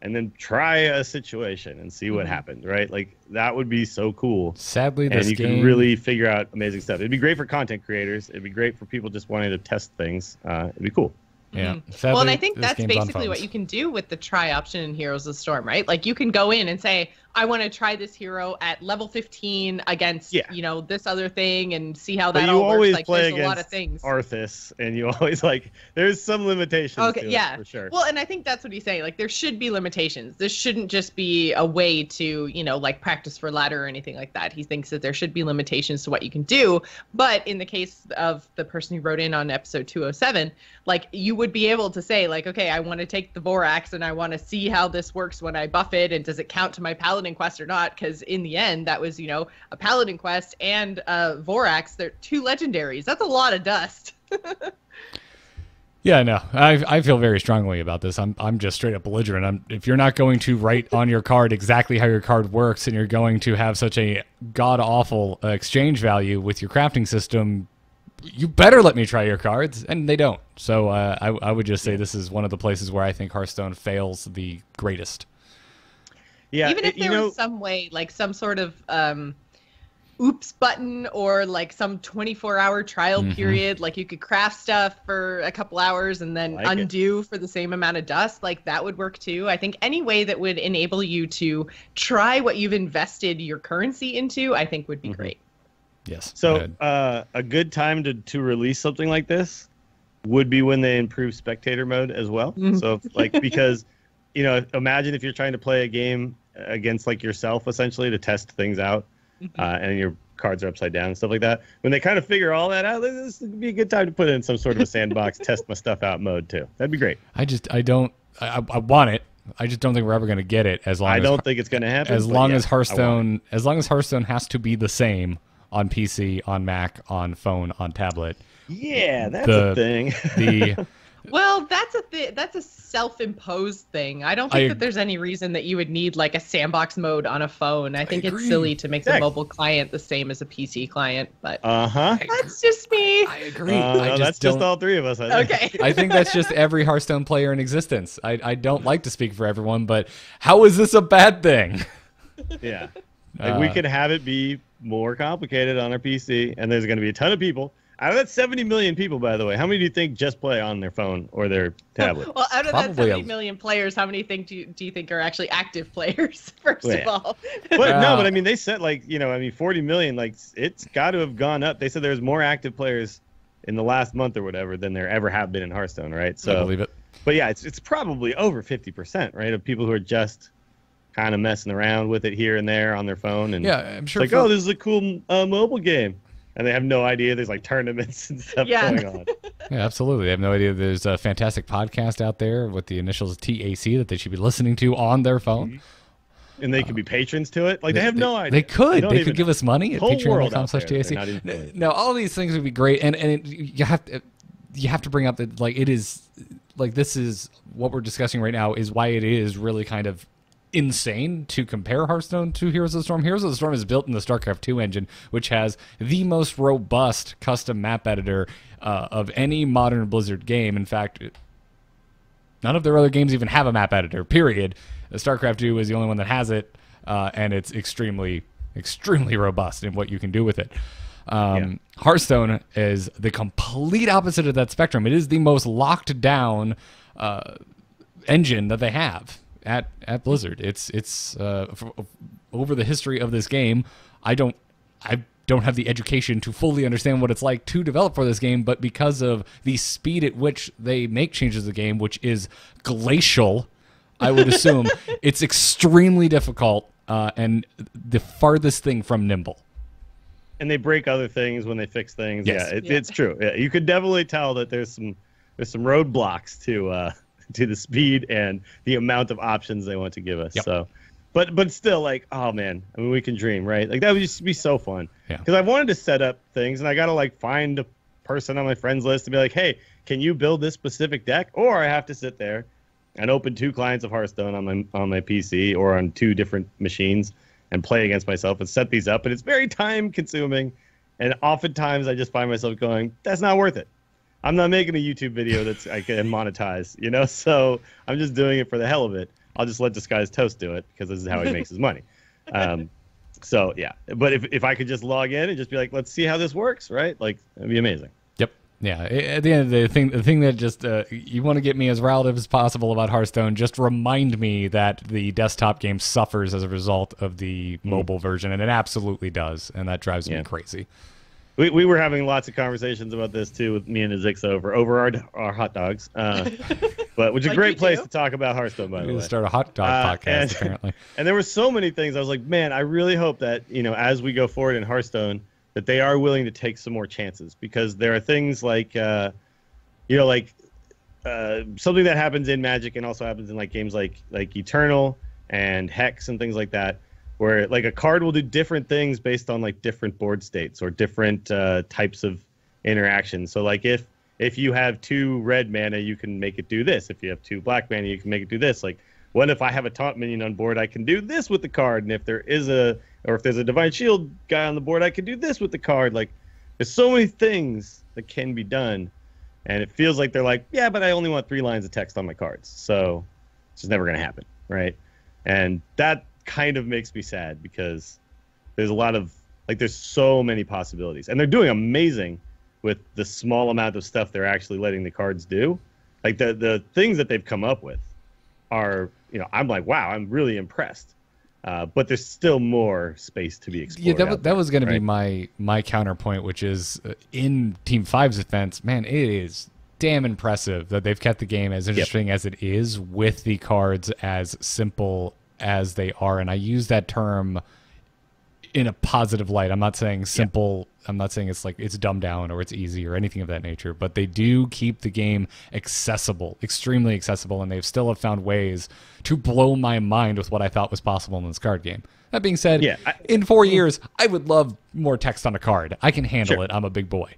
Speaker 5: and then try a situation and see what happened, right? Like, that would be so cool.
Speaker 1: Sadly, this
Speaker 5: and you can really figure out amazing stuff. It'd be great for content creators. It'd be great for people just wanting to test things. It'd be cool.
Speaker 1: Yeah.
Speaker 4: Sadly, well, and I think that's basically what you can do with the try option in Heroes of the Storm, right? Like, you can go in and say, I want to try this hero at level 15 against, you know, this other thing and see how that all works. Like, there's a lot of things.
Speaker 5: Arthas, and you always, like, there's some limitations to it, for sure.
Speaker 4: Well, and I think that's what he's saying. Like, there should be limitations. This shouldn't just be a way to, you know, like, practice for ladder or anything like that. He thinks that there should be limitations to what you can do. But in the case of the person who wrote in on episode 207, like, you would be able to say, like, okay, I want to take the Vorax and I want to see how this works when I buff it, and does it count to my Paladin quest or not? Because in the end, that was, you know, a Paladin quest and Vorax. They're 2 legendaries. That's a lot of dust.
Speaker 1: Yeah, no, I feel very strongly about this. I'm just straight up belligerent. If you're not going to write on your card exactly how your card works, and you're going to have such a god awful exchange value with your crafting system, you better let me try your cards, and they don't. So I would just say this is one of the places where I think Hearthstone fails the greatest.
Speaker 5: Yeah,
Speaker 4: even if there was some way, like some sort of oops button, or like some 24-hour trial period, like you could craft stuff for a couple hours and then undo for the same amount of dust, like that would work too. I think any way that would enable you to try what you've invested your currency into, I think would be great.
Speaker 1: Yes.
Speaker 5: So a good time to release something like this would be when they improve spectator mode as well. So like, because, you know, imagine if you're trying to play a game against like yourself, essentially, to test things out, and your cards are upside down and stuff like that. When they kind of figure all that out, this would be a good time to put in some sort of a sandbox, test my stuff out mode too. That'd be great.
Speaker 1: I want it. I just don't think we're ever going to get it. I
Speaker 5: don't think it's going to happen.
Speaker 1: As long as Hearthstone has to be the same on PC, on Mac, on phone, on tablet.
Speaker 5: Yeah, that's a thing.
Speaker 4: Well, that's a self-imposed thing. I don't think that there's any reason that you would need like a sandbox mode on a phone. I think it's silly to make the mobile client the same as a PC client, but that's just me.
Speaker 1: I agree.
Speaker 5: That's just all three of us. I think.
Speaker 4: Okay.
Speaker 1: I think that's just every Hearthstone player in existence. I don't like to speak for everyone, but how is this a bad thing?
Speaker 5: Yeah. Like we could have it be more complicated on our PC, and there's going to be a ton of people. Out of that 70 million people, by the way, how many do you think just play on their phone or their tablet?
Speaker 4: Well, out of that 70 million players, how many do you think are actually active players, first of all?
Speaker 5: But no, but I mean, they said 40 million, like it's got to have gone up. They said there's more active players in the last month or whatever than there ever have been in Hearthstone, right? So,
Speaker 1: I believe it.
Speaker 5: But yeah, it's probably over 50%, right, of people who are just kind of messing around with it here and there on their phone. And
Speaker 1: yeah, I'm sure.
Speaker 5: Like, oh, this is a cool mobile game. And they have no idea there's like tournaments and stuff going on.
Speaker 1: Yeah, absolutely. They have no idea there's a fantastic podcast out there with the initials TAC that they should be listening to on their phone.
Speaker 5: And they could be patrons to it. Like they have no idea.
Speaker 1: They could. They could give us money at patreon.com/TAC. Now, all these things would be great. And you have to bring up that like it is like this is what we're discussing right now is why it is really kind of insane to compare Hearthstone to Heroes of the Storm. Heroes of the Storm is built in the StarCraft 2 engine, which has the most robust custom map editor of any modern Blizzard game. In fact, none of their other games even have a map editor, period. StarCraft 2 is the only one that has it, and it's extremely, extremely robust in what you can do with it. Hearthstone is the complete opposite of that spectrum. It is the most locked down engine that they have at Blizzard. It's over the history of this game. I don't have the education to fully understand what it's like to develop for this game, but because of the speed at which they make changes to the game, which is glacial, I would assume it's extremely difficult and the farthest thing from nimble.
Speaker 5: And they break other things when they fix things.
Speaker 1: Yes.
Speaker 5: Yeah, it's true. Yeah, you could definitely tell that there's some roadblocks to the speed and the amount of options they want to give us. Yep. So, but still, like, oh man, I mean, we can dream, right? Like that would just be so fun.
Speaker 1: Yeah.
Speaker 5: Because I wanted to set up things, and I got to like find a person on my friends list to be like, hey, can you build this specific deck? Or I have to sit there and open 2 clients of Hearthstone on my PC or on 2 different machines and play against myself and set these up, and it's very time consuming. And oftentimes I just find myself going, that's not worth it. I'm not making a YouTube video that's I can monetize, you know? So I'm just doing it for the hell of it. I'll just let Disguised Toast do it because this is how he makes his money. So, yeah. But if I could just log in and just be like, let's see how this works, right? Like, it'd be amazing.
Speaker 1: Yep. Yeah. At the end of the day, the thing that just you want to get me as riled up as possible about Hearthstone, just remind me that the desktop game suffers as a result of the mobile version, and it absolutely does, and that drives me crazy.
Speaker 5: We were having lots of conversations about this too with me and Azix over our hot dogs, but which is a great place to talk about Hearthstone. By the way,
Speaker 1: start a hot dog podcast apparently.
Speaker 5: And there were so many things. I was like, man, I really hope that as we go forward in Hearthstone, that they are willing to take some more chances, because there are things like something that happens in Magic and also happens in like games like Eternal and Hex and things like that, where like a card will do different things based on like different board states or different types of interactions. So like if you have 2 red mana, you can make it do this. If you have 2 black mana, you can make it do this. Like, what if I have a taunt minion on board, I can do this with the card. And if there's a Divine Shield guy on the board, I can do this with the card. Like, there's so many things that can be done. And it feels like they're like, yeah, but I only want 3 lines of text on my cards. So it's just never going to happen, right? And that kind of makes me sad, because there's a lot of there's so many possibilities, and they're doing amazing with the small amount of stuff they're actually letting the cards do. Like the things that they've come up with are, I'm like, wow, I'm really impressed. But there's still more space to be explored.
Speaker 1: Yeah, that was going to be my counterpoint, which is in Team 5's defense, man, it is damn impressive that they've kept the game as interesting as it is with the cards as simple as they are. And I use that term in a positive light. I'm not saying simple. I'm not saying it's like it's dumbed down or it's easy or anything of that nature, but they do keep the game accessible, extremely accessible, and they've still have found ways to blow my mind with what I thought was possible in this card game. That being said, in 4 years, I would love more text on a card. I can handle it. I'm a big boy.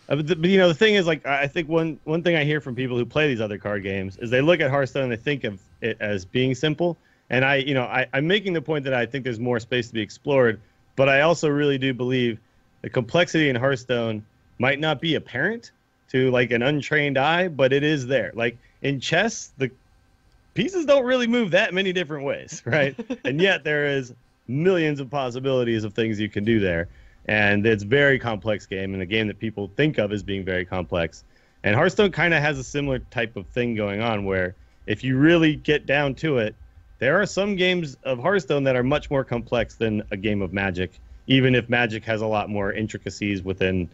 Speaker 5: But the thing is, like, I think one thing I hear from people who play these other card games is they look at Hearthstone and they think of it as being simple. And I'm making the point that I think there's more space to be explored, but I also really do believe the complexity in Hearthstone might not be apparent to like an untrained eye, but it is there. Like in chess, the pieces don't really move that many different ways, right? And yet there is millions of possibilities of things you can do there. And it's a very complex game, and a game that people think of as being very complex. And Hearthstone kind of has a similar type of thing going on, where if you really get down to it, there are some games of Hearthstone that are much more complex than a game of Magic, even if Magic has a lot more intricacies within,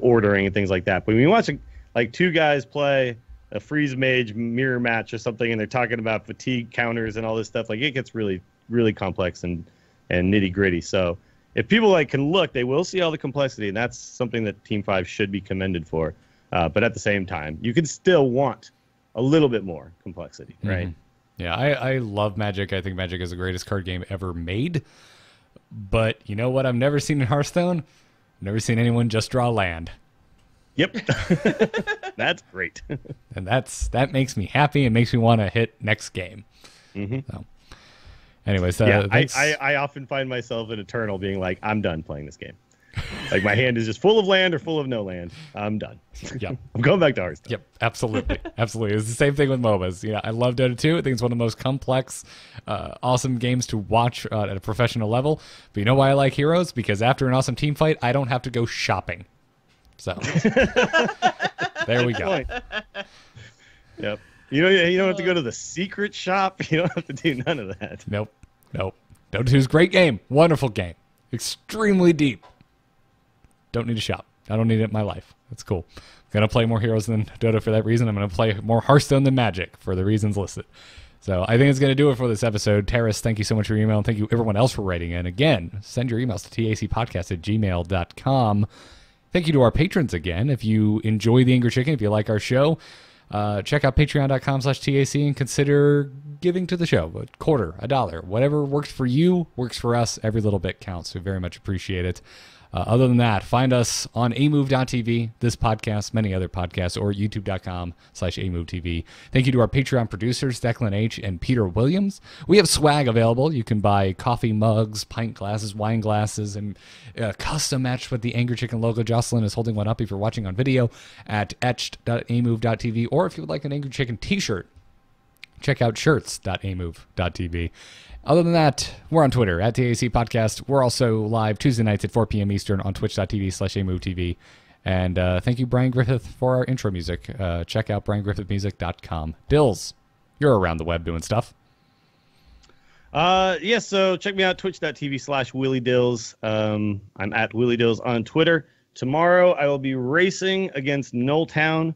Speaker 5: ordering and things like that. But when you watch like two guys play a freeze mage mirror match or something, and they're talking about fatigue counters and all this stuff, like it gets really, really complex and nitty gritty. So if people can look, they will see all the complexity, and that's something that Team 5 should be commended for. But at the same time, you can still want a little bit more complexity, right?
Speaker 1: Mm-hmm. Yeah, I love Magic. I think Magic is the greatest card game ever made. But you know what I've never seen in Hearthstone? I've never seen anyone just draw land.
Speaker 5: Yep. That's great.
Speaker 1: And that makes me happy and makes me want to hit next game.
Speaker 5: Mm-hmm.
Speaker 1: So. Anyways,
Speaker 5: I often find myself in Eternal being like, I'm done playing this game. Like my hand is just full of land or full of no land. I'm done.
Speaker 1: Yep.
Speaker 5: I'm going back to Hearthstone.
Speaker 1: Yep, absolutely. Absolutely. It's the same thing with MOBAs. Yeah, I love Dota 2. I think it's one of the most complex, awesome games to watch at a professional level. But you know why I like Heroes? Because after an awesome team fight, I don't have to go shopping. So there we go.
Speaker 5: Yep. You don't have to go to the secret shop. You don't have to do none of that.
Speaker 1: Nope. Dota 2 is a great game. Wonderful game. Extremely deep. Don't need to shop. I don't need it in my life. That's cool. I'm going to play more Heroes than Dota for that reason. I'm going to play more Hearthstone than Magic for the reasons listed. So I think it's going to do it for this episode. Terrace, thank you so much for your email. And thank you everyone else for writing in. Again, send your emails to tacpodcast@gmail.com. Thank you to our patrons again. If you enjoy The Angry Chicken, if you like our show, check out patreon.com/TAC and consider giving to the show. A quarter, $1, whatever works for you, works for us. Every little bit counts. We very much appreciate it. Other than that, find us on amove.tv, this podcast, many other podcasts, or youtube.com/amovetv. Thank you to our Patreon producers, Declan H. and Peter Williams. We have swag available. You can buy coffee mugs, pint glasses, wine glasses, and custom matched with the Angry Chicken logo. Jocelyn is holding one up if you're watching on video at etched.amove.tv, or if you would like an Angry Chicken t-shirt, check out shirts.amove.tv. Other than that, we're on Twitter at TAC Podcast. We're also live Tuesday nights at 4 p.m. Eastern on twitch.tv/amovetv. And thank you, Brian Griffith, for our intro music. Check out briangriffithmusic.com. Dills, you're around the web doing stuff.
Speaker 5: Yes, so check me out, twitch.tv/WillieDills. I'm at WillieDills on Twitter. Tomorrow I will be racing against Nulltown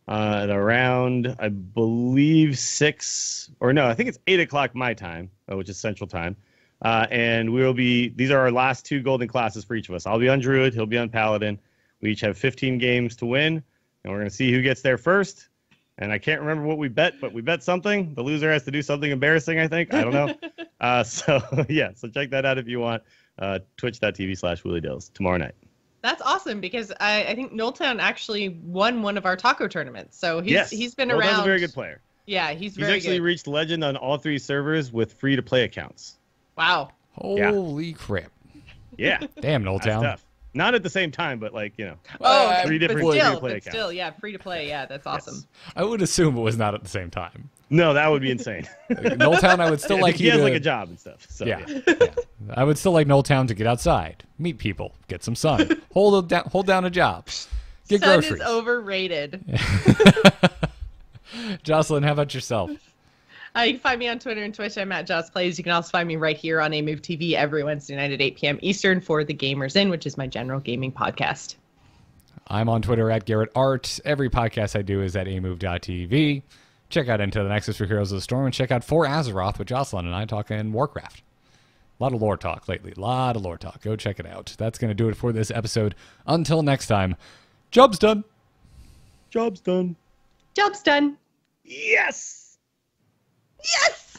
Speaker 5: at around, I believe, 6, or no, I think it's 8 o'clock my time, which is Central Time. And these are our last 2 golden classes for each of us. I'll be on Druid, he'll be on Paladin. We each have 15 games to win, and we're going to see who gets there first. And I can't remember what we bet, but we bet something. The loser has to do something embarrassing, I think. I don't know. So check that out if you want. Twitch.tv/WillieDills tomorrow night.
Speaker 4: That's awesome, because I think Nulltown actually won one of our taco tournaments. So he's been around.
Speaker 5: Nulltown's a very good player.
Speaker 4: Yeah, he's
Speaker 5: very actually
Speaker 4: good.
Speaker 5: Reached legend on all 3 servers with free-to-play accounts.
Speaker 4: Wow.
Speaker 1: Holy crap.
Speaker 5: Yeah.
Speaker 1: Damn, Nulltown.
Speaker 5: That's tough. Not at the same time, but 3 different free-to-play accounts.
Speaker 4: Still, yeah, free-to-play, yeah, that's awesome.
Speaker 5: Yes.
Speaker 1: I would assume it was not at the same time.
Speaker 5: No, that would be insane.
Speaker 1: Nulltown, I would still like you
Speaker 5: to... He has
Speaker 1: a
Speaker 5: job and stuff. So,
Speaker 1: yeah. I would still like Nulltown to get outside, meet people, get some sun, hold down a job, get
Speaker 4: sun
Speaker 1: groceries.
Speaker 4: Sun is overrated.
Speaker 1: Jocelyn, how about yourself?
Speaker 4: You can find me on Twitter and Twitch. I'm at Joss Plays. You can also find me right here on AMove TV every Wednesday night at 8 p.m. Eastern for The Gamers In, which is my general gaming podcast.
Speaker 1: I'm on Twitter at Garrett Art. Every podcast I do is at amove.tv. Check out Into the Nexus for Heroes of the Storm, and check out For Azeroth with Jocelyn and I talking Warcraft. A lot of lore talk lately. A lot of lore talk. Go check it out. That's going to do it for this episode. Until next time, job's done.
Speaker 5: Job's done.
Speaker 4: Job's done.
Speaker 5: Yes!
Speaker 4: Yes!